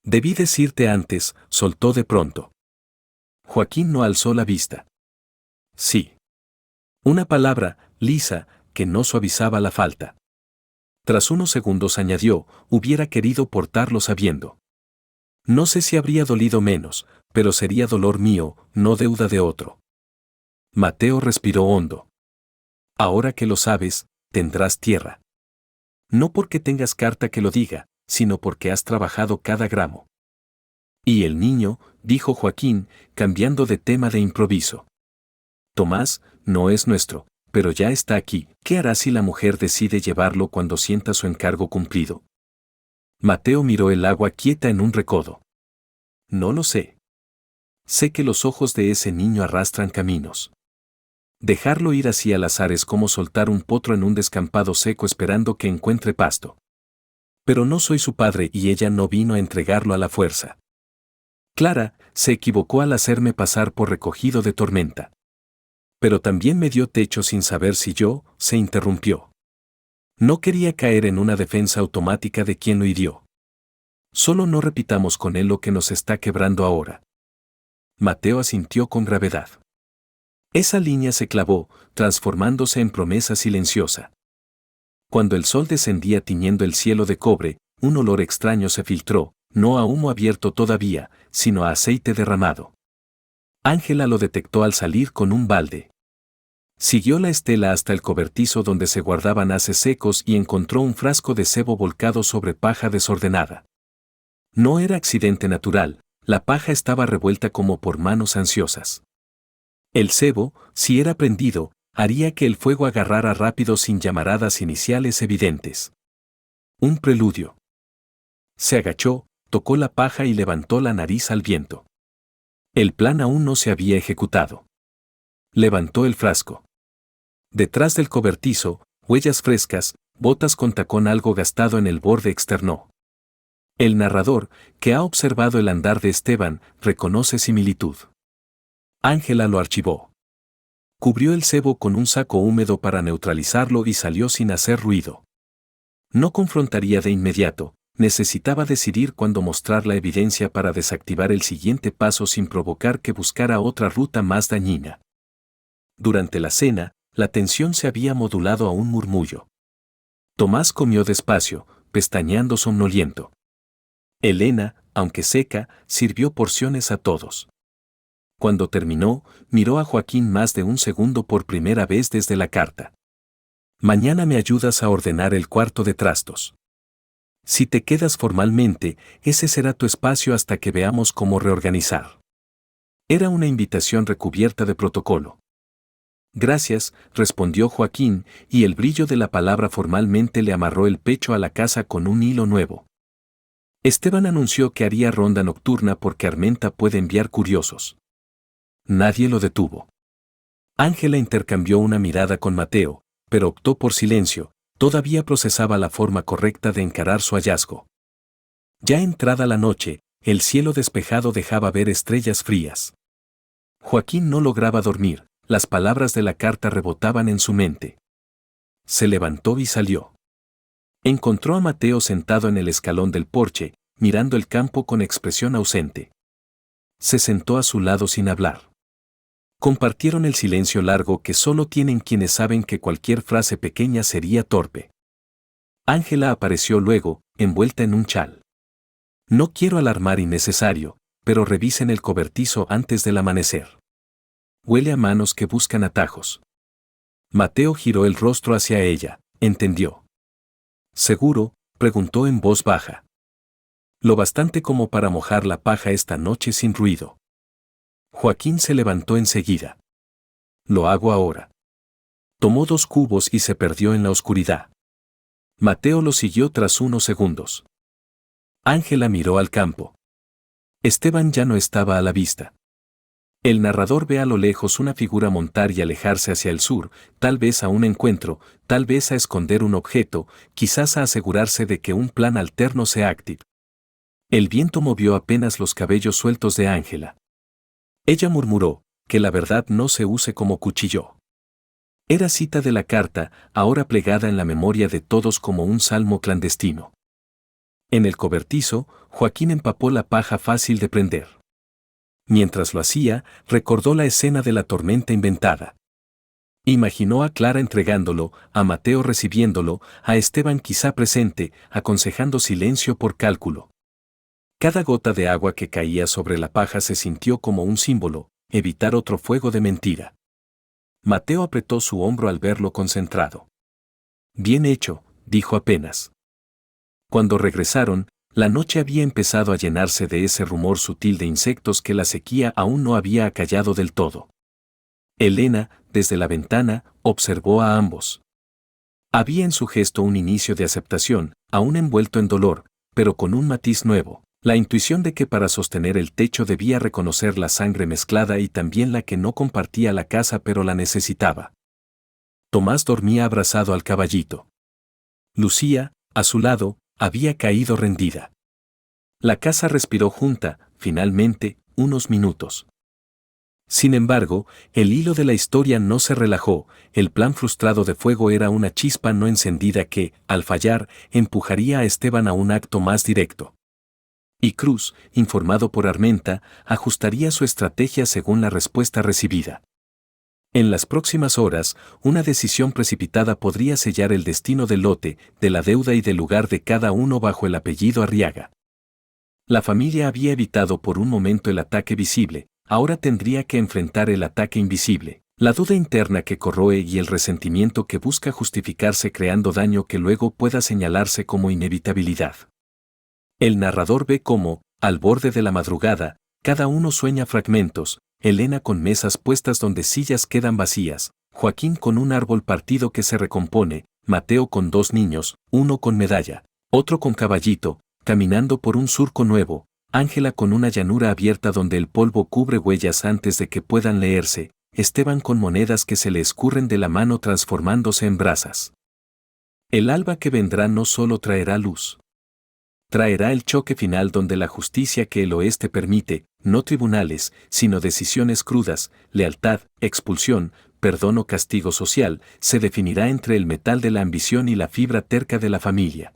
Speaker 1: Debí decirte antes, soltó de pronto. Joaquín no alzó la vista. Sí. Una palabra, lisa, que no suavizaba la falta. Tras unos segundos añadió, hubiera querido portarlo sabiendo. No sé si habría dolido menos, pero sería dolor mío, no deuda de otro. Mateo respiró hondo. Ahora que lo sabes, tendrás tierra. No porque tengas carta que lo diga, sino porque has trabajado cada gramo. Y el niño, dijo Joaquín, cambiando de tema de improviso. Tomás, no es nuestro, pero ya está aquí. ¿Qué hará si la mujer decide llevarlo cuando sienta su encargo cumplido? Mateo miró el agua quieta en un recodo. No lo sé. Sé que los ojos de ese niño arrastran caminos. Dejarlo ir así al azar es como soltar un potro en un descampado seco esperando que encuentre pasto. Pero no soy su padre y ella no vino a entregarlo a la fuerza. Clara se equivocó al hacerme pasar por recogido de tormenta. Pero también me dio techo sin saber si yo, se interrumpió. No quería caer en una defensa automática de quien lo hirió. Solo no repitamos con él lo que nos está quebrando ahora. Mateo asintió con gravedad. Esa línea se clavó, transformándose en promesa silenciosa. Cuando el sol descendía tiñendo el cielo de cobre, un olor extraño se filtró, no a humo abierto todavía, sino a aceite derramado. Ángela lo detectó al salir con un balde. Siguió la estela hasta el cobertizo donde se guardaban haces secos y encontró un frasco de sebo volcado sobre paja desordenada. No era accidente natural, la paja estaba revuelta como por manos ansiosas. El sebo, si era prendido, haría que el fuego agarrara rápido sin llamaradas iniciales evidentes. Un preludio. Se agachó, tocó la paja y levantó la nariz al viento. El plan aún no se había ejecutado. Levantó el frasco. Detrás del cobertizo, huellas frescas, botas con tacón algo gastado en el borde externo. El narrador, que ha observado el andar de Esteban, reconoce similitud. Ángela lo archivó. Cubrió el cebo con un saco húmedo para neutralizarlo y salió sin hacer ruido. No confrontaría de inmediato, necesitaba decidir cuándo mostrar la evidencia para desactivar el siguiente paso sin provocar que buscara otra ruta más dañina. Durante la cena, la tensión se había modulado a un murmullo. Tomás comió despacio, pestañeando somnoliento. Elena, aunque seca, sirvió porciones a todos. Cuando terminó, miró a Joaquín más de un segundo por primera vez desde la carta. Mañana me ayudas a ordenar el cuarto de trastos. Si te quedas formalmente, ese será tu espacio hasta que veamos cómo reorganizar. Era una invitación recubierta de protocolo. Gracias, respondió Joaquín, y el brillo de la palabra formalmente le amarró el pecho a la casa con un hilo nuevo. Esteban anunció que haría ronda nocturna porque Armenta puede enviar curiosos. Nadie lo detuvo. Ángela intercambió una mirada con Mateo, pero optó por silencio, todavía procesaba la forma correcta de encarar su hallazgo. Ya entrada la noche, el cielo despejado dejaba ver estrellas frías. Joaquín no lograba dormir, las palabras de la carta rebotaban en su mente. Se levantó y salió. Encontró a Mateo sentado en el escalón del porche, mirando el campo con expresión ausente. Se sentó a su lado sin hablar. Compartieron el silencio largo que solo tienen quienes saben que cualquier frase pequeña sería torpe. Ángela apareció luego, envuelta en un chal. No quiero alarmar innecesario, pero revisen el cobertizo antes del amanecer. Huele a manos que buscan atajos. Mateo giró el rostro hacia ella, entendió. ¿Seguro?, preguntó en voz baja. Lo bastante como para mojar la paja esta noche sin ruido. Joaquín se levantó enseguida. Lo hago ahora. Tomó 2 cubos y se perdió en la oscuridad. Mateo lo siguió tras unos segundos. Ángela miró al campo. Esteban ya no estaba a la vista. El narrador ve a lo lejos una figura montar y alejarse hacia el sur, tal vez a un encuentro, tal vez a esconder un objeto, quizás a asegurarse de que un plan alterno se active. El viento movió apenas los cabellos sueltos de Ángela. Ella murmuró, que la verdad no se use como cuchillo. Era cita de la carta, ahora plegada en la memoria de todos como un salmo clandestino. En el cobertizo, Joaquín empapó la paja fácil de prender. Mientras lo hacía, recordó la escena de la tormenta inventada. Imaginó a Clara entregándolo, a Mateo recibiéndolo, a Esteban quizá presente, aconsejando silencio por cálculo. Cada gota de agua que caía sobre la paja se sintió como un símbolo, evitar otro fuego de mentira. Mateo apretó su hombro al verlo concentrado. Bien hecho, dijo apenas. Cuando regresaron, la noche había empezado a llenarse de ese rumor sutil de insectos que la sequía aún no había acallado del todo. Elena, desde la ventana, observó a ambos. Había en su gesto un inicio de aceptación, aún envuelto en dolor, pero con un matiz nuevo, la intuición de que para sostener el techo debía reconocer la sangre mezclada y también la que no compartía la casa pero la necesitaba. Tomás dormía abrazado al caballito. Lucía, a su lado, había caído rendida. La casa respiró junta, finalmente, unos minutos. Sin embargo, el hilo de la historia no se relajó, el plan frustrado de fuego era una chispa no encendida que, al fallar, empujaría a Esteban a un acto más directo. Y Cruz, informado por Armenta, ajustaría su estrategia según la respuesta recibida. En las próximas horas, una decisión precipitada podría sellar el destino del lote, de la deuda y del lugar de cada uno bajo el apellido Arriaga. La familia había evitado por un momento el ataque visible, ahora tendría que enfrentar el ataque invisible, la duda interna que corroe y el resentimiento que busca justificarse creando daño que luego pueda señalarse como inevitabilidad. El narrador ve cómo, al borde de la madrugada, cada uno sueña fragmentos, Elena con mesas puestas donde sillas quedan vacías, Joaquín con un árbol partido que se recompone, Mateo con 2 niños, uno con medalla, otro con caballito, caminando por un surco nuevo, Ángela con una llanura abierta donde el polvo cubre huellas antes de que puedan leerse, Esteban con monedas que se le escurren de la mano transformándose en brasas. El alba que vendrá no solo traerá luz. Traerá el choque final donde la justicia que el oeste permite, no tribunales, sino decisiones crudas, lealtad, expulsión, perdón o castigo social, se definirá entre el metal de la ambición y la fibra terca de la familia.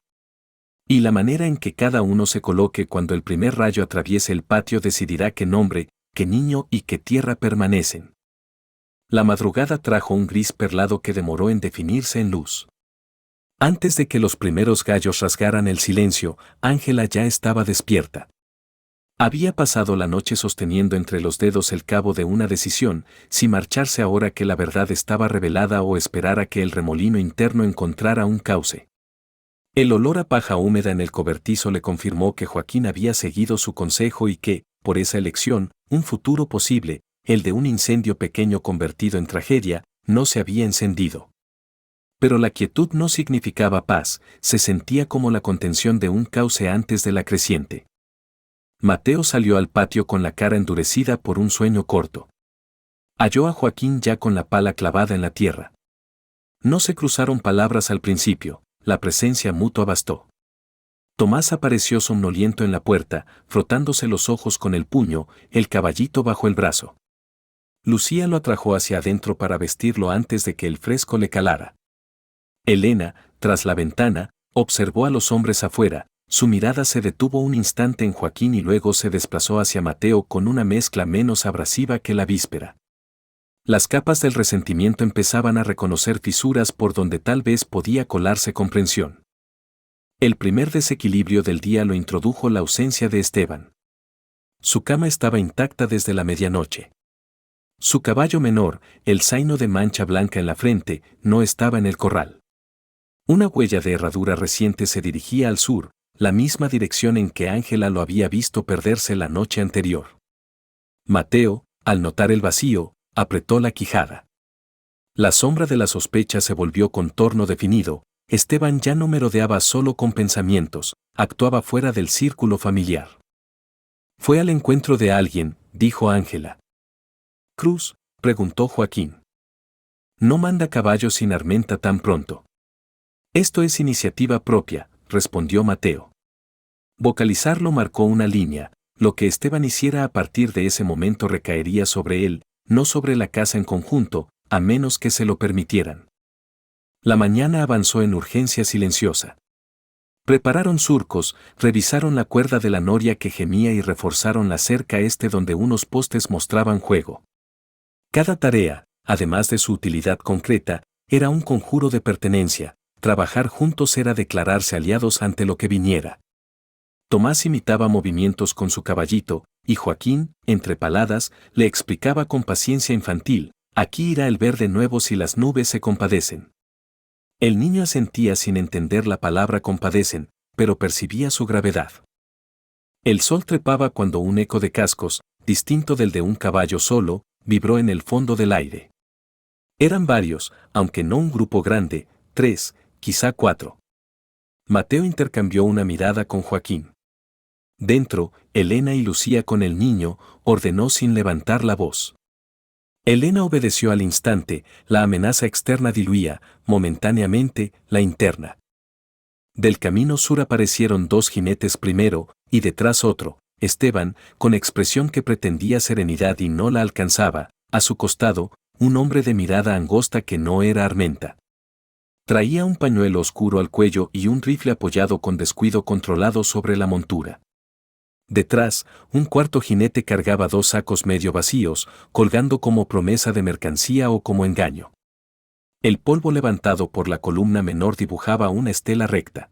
Speaker 1: Y la manera en que cada uno se coloque cuando el primer rayo atraviese el patio decidirá qué nombre, qué niño y qué tierra permanecen. La madrugada trajo un gris perlado que demoró en definirse en luz. Antes de que los primeros gallos rasgaran el silencio, Ángela ya estaba despierta. Había pasado la noche sosteniendo entre los dedos el cabo de una decisión, si marcharse ahora que la verdad estaba revelada o esperar a que el remolino interno encontrara un cauce. El olor a paja húmeda en el cobertizo le confirmó que Joaquín había seguido su consejo y que, por esa elección, un futuro posible, el de un incendio pequeño convertido en tragedia, no se había encendido. Pero la quietud no significaba paz, se sentía como la contención de un cauce antes de la creciente. Mateo salió al patio con la cara endurecida por un sueño corto. Halló a Joaquín ya con la pala clavada en la tierra. No se cruzaron palabras al principio, la presencia mutua bastó. Tomás apareció somnoliento en la puerta, frotándose los ojos con el puño, el caballito bajo el brazo. Lucía lo atrajo hacia adentro para vestirlo antes de que el fresco le calara. Elena, tras la ventana, observó a los hombres afuera, su mirada se detuvo un instante en Joaquín y luego se desplazó hacia Mateo con una mezcla menos abrasiva que la víspera. Las capas del resentimiento empezaban a reconocer fisuras por donde tal vez podía colarse comprensión. El primer desequilibrio del día lo introdujo la ausencia de Esteban. Su cama estaba intacta desde la medianoche. Su caballo menor, el zaino de mancha blanca en la frente, no estaba en el corral. Una huella de herradura reciente se dirigía al sur, la misma dirección en que Ángela lo había visto perderse la noche anterior. Mateo, al notar el vacío, apretó la quijada. La sombra de la sospecha se volvió contorno definido, Esteban ya no merodeaba solo con pensamientos, actuaba fuera del círculo familiar. Fue al encuentro de alguien, dijo Ángela. Cruz, preguntó Joaquín. No manda caballos sin Armenta tan pronto. Esto es iniciativa propia, respondió Mateo. Vocalizarlo marcó una línea, lo que Esteban hiciera a partir de ese momento recaería sobre él, no sobre la casa en conjunto, a menos que se lo permitieran. La mañana avanzó en urgencia silenciosa. Prepararon surcos, revisaron la cuerda de la noria que gemía y reforzaron la cerca donde unos postes mostraban juego. Cada tarea, además de su utilidad concreta, era un conjuro de pertenencia. Trabajar juntos era declararse aliados ante lo que viniera. Tomás imitaba movimientos con su caballito, y Joaquín, entre paladas, le explicaba con paciencia infantil: aquí irá el verde nuevo si las nubes se compadecen. El niño asentía sin entender la palabra compadecen, pero percibía su gravedad. El sol trepaba cuando un eco de cascos, distinto del de un caballo solo, vibró en el fondo del aire. Eran varios, aunque no un grupo grande, 3, quizá 4. Mateo intercambió una mirada con Joaquín. Dentro, Elena y Lucía con el niño, ordenó sin levantar la voz. Elena obedeció al instante, la amenaza externa diluía, momentáneamente, la interna. Del camino sur aparecieron 2 jinetes primero, y detrás otro, Esteban, con expresión que pretendía serenidad y no la alcanzaba, a su costado, un hombre de mirada angosta que no era Armenta. Traía un pañuelo oscuro al cuello y un rifle apoyado con descuido controlado sobre la montura. Detrás, un cuarto jinete cargaba 2 sacos medio vacíos, colgando como promesa de mercancía o como engaño. El polvo levantado por la columna menor dibujaba una estela recta.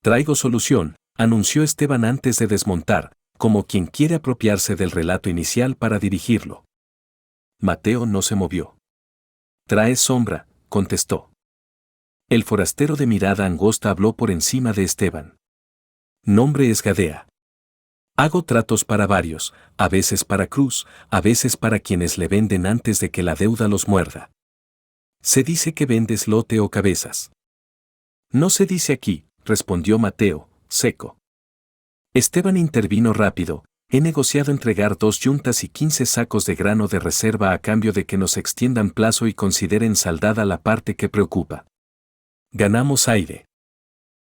Speaker 1: «Traigo solución», anunció Esteban antes de desmontar, como quien quiere apropiarse del relato inicial para dirigirlo. Mateo no se movió. «Traes sombra», contestó. El forastero de mirada angosta habló por encima de Esteban. «Nombre es Gadea. Hago tratos para varios, a veces para Cruz, a veces para quienes le venden antes de que la deuda los muerda. Se dice que vendes lote o cabezas». «No se dice aquí», respondió Mateo, seco. Esteban intervino rápido: «He negociado entregar 2 yuntas y 15 sacos de grano de reserva a cambio de que nos extiendan plazo y consideren saldada la parte que preocupa. Ganamos aire.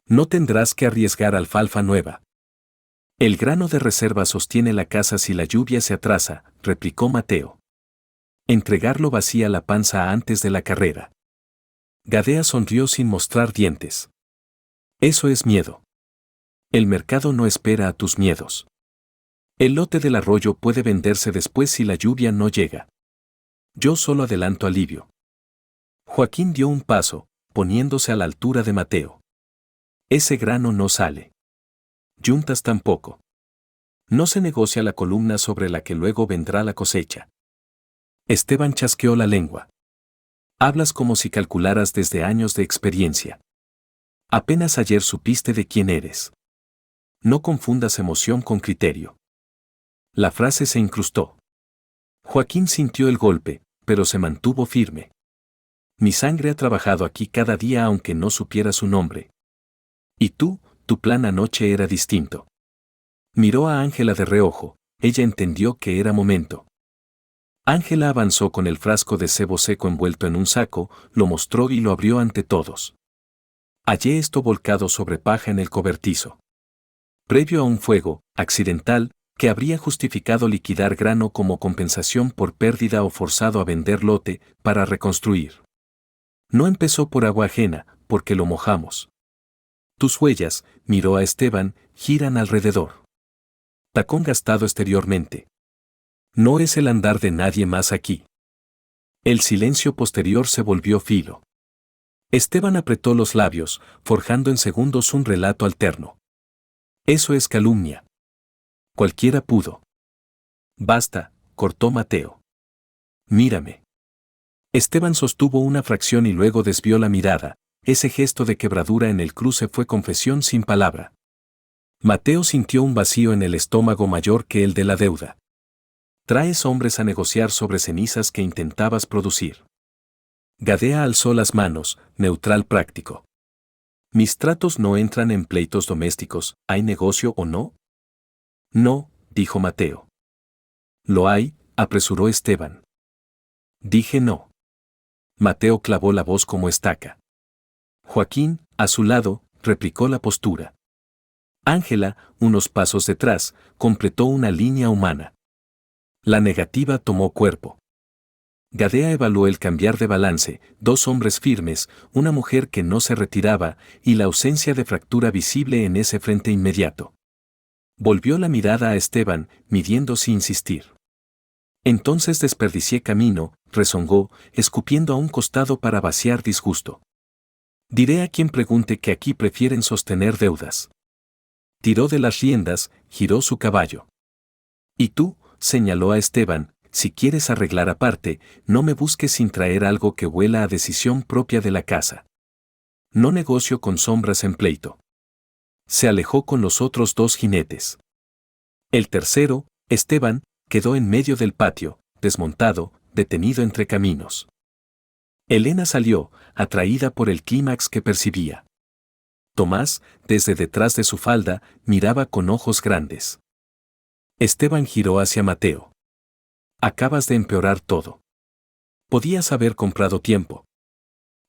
Speaker 1: No tendrás que arriesgar alfalfa nueva». «El grano de reserva sostiene la casa si la lluvia se atrasa», replicó Mateo. «Entregarlo vacía la panza antes de la carrera». Gadea sonrió sin mostrar dientes. «Eso es miedo. El mercado no espera a tus miedos. El lote del arroyo puede venderse después si la lluvia no llega. Yo solo adelanto alivio». Joaquín dio un paso, poniéndose a la altura de Mateo. «Ese grano no sale. Yuntas tampoco. No se negocia la columna sobre la que luego vendrá la cosecha». Esteban chasqueó la lengua. «Hablas como si calcularas desde años de experiencia. Apenas ayer supiste de quién eres. No confundas emoción con criterio». La frase se incrustó. Joaquín sintió el golpe, pero se mantuvo firme. «Mi sangre ha trabajado aquí cada día aunque no supiera su nombre. Y tú, tu plan anoche era distinto». Miró a Ángela de reojo, ella entendió que era momento. Ángela avanzó con el frasco de cebo seco envuelto en un saco, lo mostró y lo abrió ante todos. «Hallé esto volcado sobre paja en el cobertizo. Previo a un fuego, accidental, que habría justificado liquidar grano como compensación por pérdida o forzado a vender lote, para reconstruir. No empezó por agua ajena, porque lo mojamos. Tus huellas», miró a Esteban, «giran alrededor. Tacón gastado exteriormente. No es el andar de nadie más aquí». El silencio posterior se volvió filo. Esteban apretó los labios, forjando en segundos un relato alterno. «Eso es calumnia. Cualquiera pudo». «Basta», cortó Mateo. «Mírame». Esteban sostuvo una fracción y luego desvió la mirada. Ese gesto de quebradura en el cruce fue confesión sin palabra. Mateo sintió un vacío en el estómago mayor que el de la deuda. «Traes hombres a negociar sobre cenizas que intentabas producir». Gadea alzó las manos, neutral práctico. «Mis tratos no entran en pleitos domésticos, ¿hay negocio o no?». «No», dijo Mateo. «Lo hay», apresuró Esteban. «Dije no». Mateo clavó la voz como estaca. Joaquín, a su lado, replicó la postura. Ángela, unos pasos detrás, completó una línea humana. La negativa tomó cuerpo. Gadea evaluó el cambiar de balance, dos hombres firmes, una mujer que no se retiraba y la ausencia de fractura visible en ese frente inmediato. Volvió la mirada a Esteban, midiendo sin insistir. Entonces desperdicié camino, rezongó, escupiendo a un costado para vaciar disgusto. Diré a quien pregunte que aquí prefieren sostener deudas. Tiró de las riendas, giró su caballo. Y tú, señaló a Esteban, si quieres arreglar aparte, no me busques sin traer algo que huela a decisión propia de la casa. No negocio con sombras en pleito. Se alejó con los otros dos jinetes. El tercero, Esteban, quedó en medio del patio, desmontado, detenido entre caminos. Elena salió, atraída por el clímax que percibía. Tomás, desde detrás de su falda, miraba con ojos grandes. Esteban giró hacia Mateo. Acabas de empeorar todo. Podías haber comprado tiempo.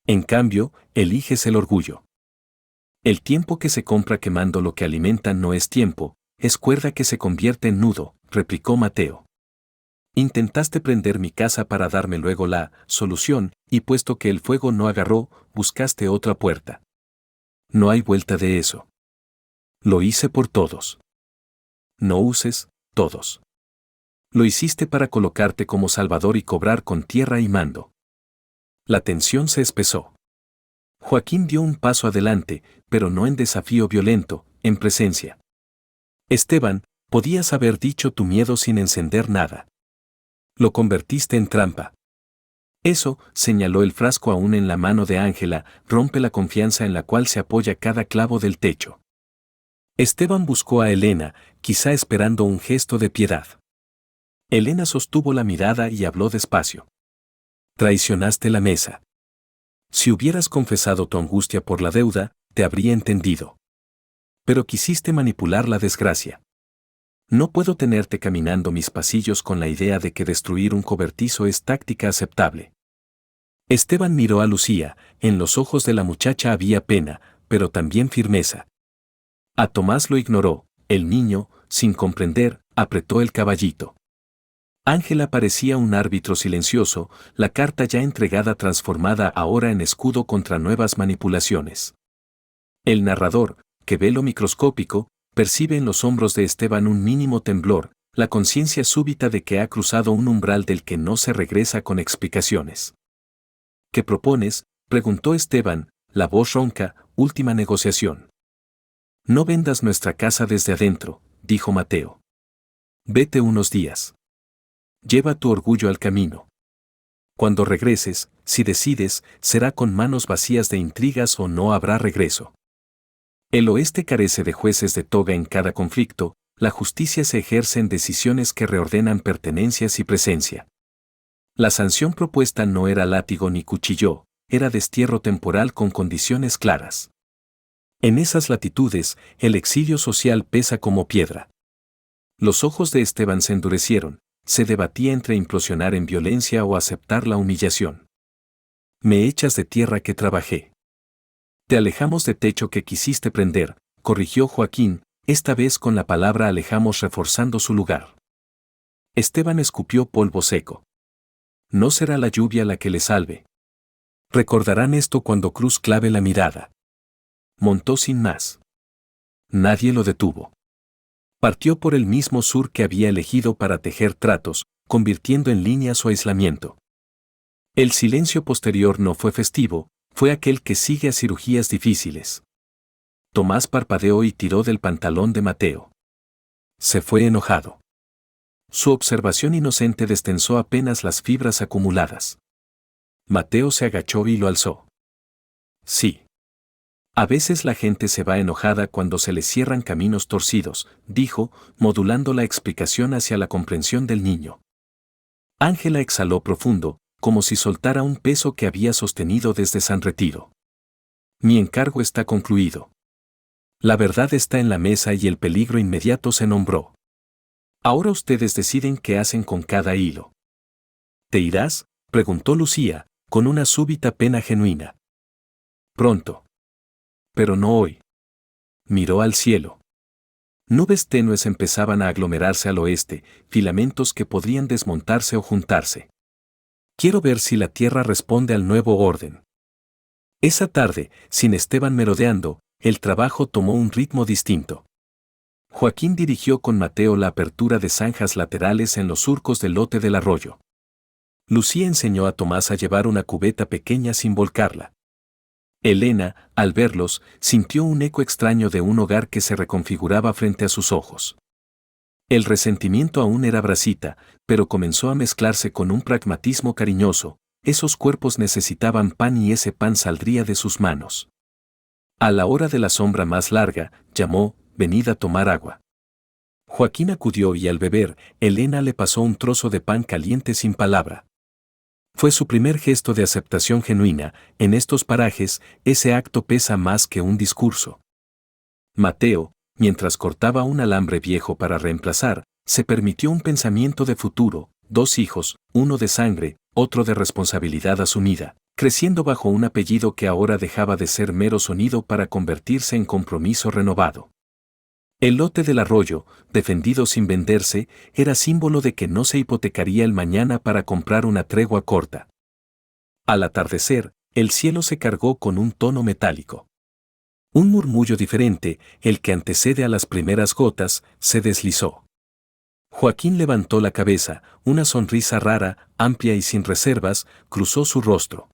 Speaker 1: En cambio, eliges el orgullo. El tiempo que se compra quemando lo que alimentan no es tiempo, es cuerda que se convierte en nudo, replicó Mateo. Intentaste prender mi casa para darme luego la solución, y puesto que el fuego no agarró, buscaste otra puerta. No hay vuelta de eso. Lo hice por todos. No uses, todos. Lo hiciste para colocarte como salvador y cobrar con tierra y mando. La tensión se espesó. Joaquín dio un paso adelante, pero no en desafío violento, en presencia. Esteban, podías haber dicho tu miedo sin encender nada. Lo convertiste en trampa. Eso, señaló el frasco aún en la mano de Ángela, rompe la confianza en la cual se apoya cada clavo del techo. Esteban buscó a Elena, quizá esperando un gesto de piedad. Elena sostuvo la mirada y habló despacio. Traicionaste la mesa. Si hubieras confesado tu angustia por la deuda, te habría entendido. Pero quisiste manipular la desgracia. No puedo tenerte caminando mis pasillos con la idea de que destruir un cobertizo es táctica aceptable. Esteban miró a Lucía, en los ojos de la muchacha había pena, pero también firmeza. A Tomás lo ignoró, el niño, sin comprender, apretó el caballito. Ángela parecía un árbitro silencioso, la carta ya entregada transformada ahora en escudo contra nuevas manipulaciones. El narrador, que ve lo microscópico, percibe en los hombros de Esteban un mínimo temblor, la conciencia súbita de que ha cruzado un umbral del que no se regresa con explicaciones. ¿Qué propones?, preguntó Esteban, la voz ronca, última negociación. No vendas nuestra casa desde adentro, dijo Mateo. Vete unos días. Lleva tu orgullo al camino. Cuando regreses, si decides, será con manos vacías de intrigas o no habrá regreso. El oeste carece de jueces de toga en cada conflicto, la justicia se ejerce en decisiones que reordenan pertenencias y presencia. La sanción propuesta no era látigo ni cuchillo, era destierro temporal con condiciones claras. En esas latitudes, el exilio social pesa como piedra. Los ojos de Esteban se endurecieron, se debatía entre implosionar en violencia o aceptar la humillación. Me echas de tierra que trabajé. Te alejamos de techo que quisiste prender, corrigió Joaquín, esta vez con la palabra alejamos reforzando su lugar. Esteban escupió polvo seco. No será la lluvia la que le salve. Recordarán esto cuando Cruz clave la mirada. Montó sin más. Nadie lo detuvo. Partió por el mismo sur que había elegido para tejer tratos, convirtiendo en línea su aislamiento. El silencio posterior no fue festivo, fue aquel que sigue a cirugías difíciles. Tomás parpadeó y tiró del pantalón de Mateo. Se fue enojado. Su observación inocente destensó apenas las fibras acumuladas. Mateo se agachó y lo alzó. Sí. A veces la gente se va enojada cuando se le cierran caminos torcidos, dijo, modulando la explicación hacia la comprensión del niño. Ángela exhaló profundo, como si soltara un peso que había sostenido desde San Retiro. Mi encargo está concluido. La verdad está en la mesa y el peligro inmediato se nombró. Ahora ustedes deciden qué hacen con cada hilo. ¿Te irás?, preguntó Lucía, con una súbita pena genuina. Pronto. Pero no hoy. Miró al cielo. Nubes tenues empezaban a aglomerarse al oeste, filamentos que podrían desmontarse o juntarse. Quiero ver si la tierra responde al nuevo orden. Esa tarde, sin Esteban merodeando, el trabajo tomó un ritmo distinto. Joaquín dirigió con Mateo la apertura de zanjas laterales en los surcos del lote del arroyo. Lucía enseñó a Tomás a llevar una cubeta pequeña sin volcarla. Elena, al verlos, sintió un eco extraño de un hogar que se reconfiguraba frente a sus ojos. El resentimiento aún era bracita, pero comenzó a mezclarse con un pragmatismo cariñoso. Esos cuerpos necesitaban pan y ese pan saldría de sus manos. A la hora de la sombra más larga, llamó: «Venid a tomar agua». Joaquín acudió y al beber, Elena le pasó un trozo de pan caliente sin palabra. Fue su primer gesto de aceptación genuina. En estos parajes, ese acto pesa más que un discurso. Mateo, mientras cortaba un alambre viejo para reemplazar, se permitió un pensamiento de futuro: 2 hijos, uno de sangre, otro de responsabilidad asumida, creciendo bajo un apellido que ahora dejaba de ser mero sonido para convertirse en compromiso renovado. El lote del arroyo, defendido sin venderse, era símbolo de que no se hipotecaría el mañana para comprar una tregua corta. Al atardecer, el cielo se cargó con un tono metálico. Un murmullo diferente, el que antecede a las primeras gotas, se deslizó. Joaquín levantó la cabeza, una sonrisa rara, amplia y sin reservas, cruzó su rostro.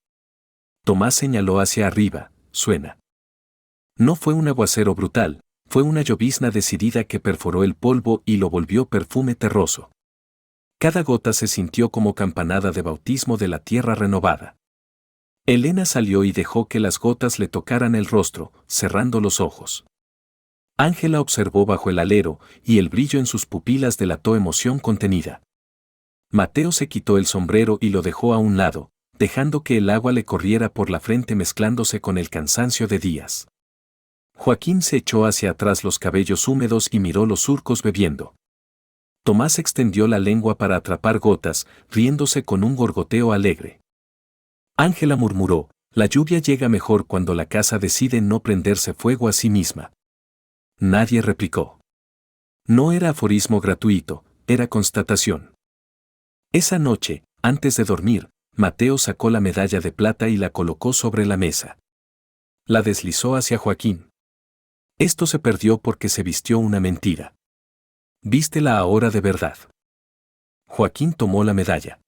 Speaker 1: Tomás señaló hacia arriba: «Suena». No fue un aguacero brutal, fue una llovizna decidida que perforó el polvo y lo volvió perfume terroso. Cada gota se sintió como campanada de bautismo de la tierra renovada. Elena salió y dejó que las gotas le tocaran el rostro, cerrando los ojos. Ángela observó bajo el alero, y el brillo en sus pupilas delató emoción contenida. Mateo se quitó el sombrero y lo dejó a un lado, dejando que el agua le corriera por la frente mezclándose con el cansancio de días. Joaquín se echó hacia atrás los cabellos húmedos y miró los surcos bebiendo. Tomás extendió la lengua para atrapar gotas, riéndose con un gorgoteo alegre. Ángela murmuró: «La lluvia llega mejor cuando la casa decide no prenderse fuego a sí misma». Nadie replicó. No era aforismo gratuito, era constatación. Esa noche, antes de dormir, Mateo sacó la medalla de plata y la colocó sobre la mesa. La deslizó hacia Joaquín. Esto se perdió porque se vistió una mentira. Vístela ahora de verdad. Joaquín tomó la medalla.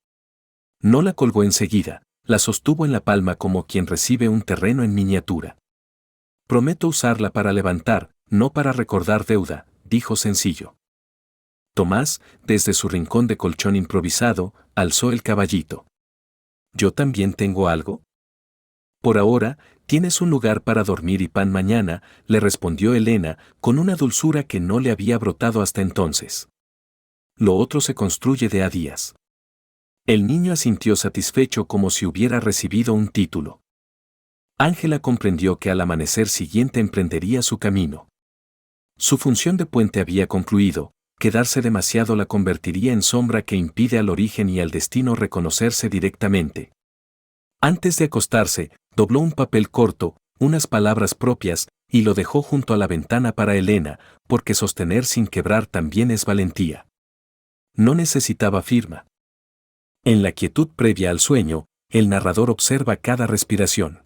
Speaker 1: No la colgó enseguida, la sostuvo en la palma como quien recibe un terreno en miniatura. «Prometo usarla para levantar, no para recordar deuda», dijo sencillo. Tomás, desde su rincón de colchón improvisado, alzó el caballito. «¿Yo también tengo algo?» «Por ahora, tienes un lugar para dormir y pan mañana», le respondió Elena, con una dulzura que no le había brotado hasta entonces. «Lo otro se construye de a días». El niño asintió satisfecho como si hubiera recibido un título. Ángela comprendió que al amanecer siguiente emprendería su camino. Su función de puente había concluido, quedarse demasiado la convertiría en sombra que impide al origen y al destino reconocerse directamente. Antes de acostarse, dobló un papel corto, unas palabras propias, y lo dejó junto a la ventana para Elena, porque sostener sin quebrar también es valentía. No necesitaba firma. En la quietud previa al sueño, el narrador observa cada respiración.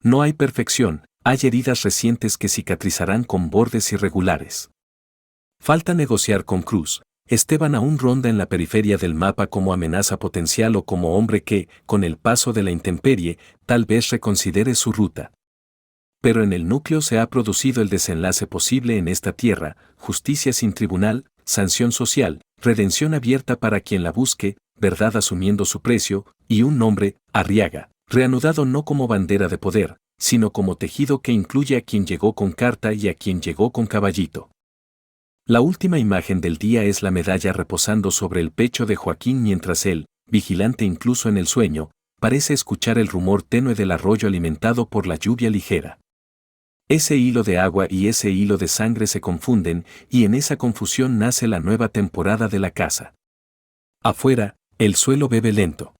Speaker 1: No hay perfección, hay heridas recientes que cicatrizarán con bordes irregulares. Falta negociar con Cruz. Esteban aún ronda en la periferia del mapa como amenaza potencial o como hombre que, con el paso de la intemperie, tal vez reconsidere su ruta. Pero en el núcleo se ha producido el desenlace posible en esta tierra: justicia sin tribunal, sanción social, redención abierta para quien la busque, verdad asumiendo su precio, y un nombre: Arriaga, reanudado no como bandera de poder, sino como tejido que incluye a quien llegó con carta y a quien llegó con caballito. La última imagen del día es la medalla reposando sobre el pecho de Joaquín mientras él, vigilante incluso en el sueño, parece escuchar el rumor tenue del arroyo alimentado por la lluvia ligera. Ese hilo de agua y ese hilo de sangre se confunden, y en esa confusión nace la nueva temporada de la casa. Afuera, el suelo bebe lento.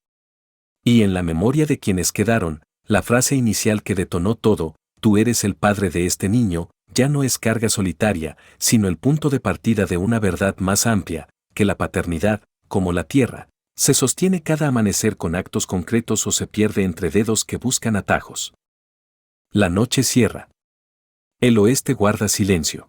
Speaker 1: Y en la memoria de quienes quedaron, la frase inicial que detonó todo: «Tú eres el padre de este niño», ya no es carga solitaria, sino el punto de partida de una verdad más amplia, que la paternidad, como la tierra, Se sostiene cada amanecer con actos concretos o se pierde entre dedos que buscan atajos. La noche cierra. El oeste guarda silencio.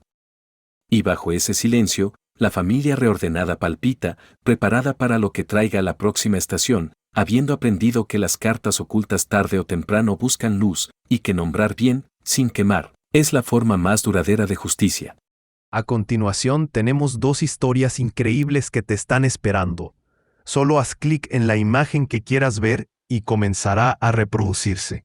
Speaker 1: Y bajo ese silencio, la familia reordenada palpita, preparada para lo que traiga la próxima estación, habiendo aprendido que las cartas ocultas tarde o temprano buscan luz, y que nombrar bien, sin quemar, es la forma más duradera de justicia.
Speaker 2: A continuación tenemos 2 historias increíbles que te están esperando. Solo haz clic en la imagen que quieras ver y comenzará a reproducirse.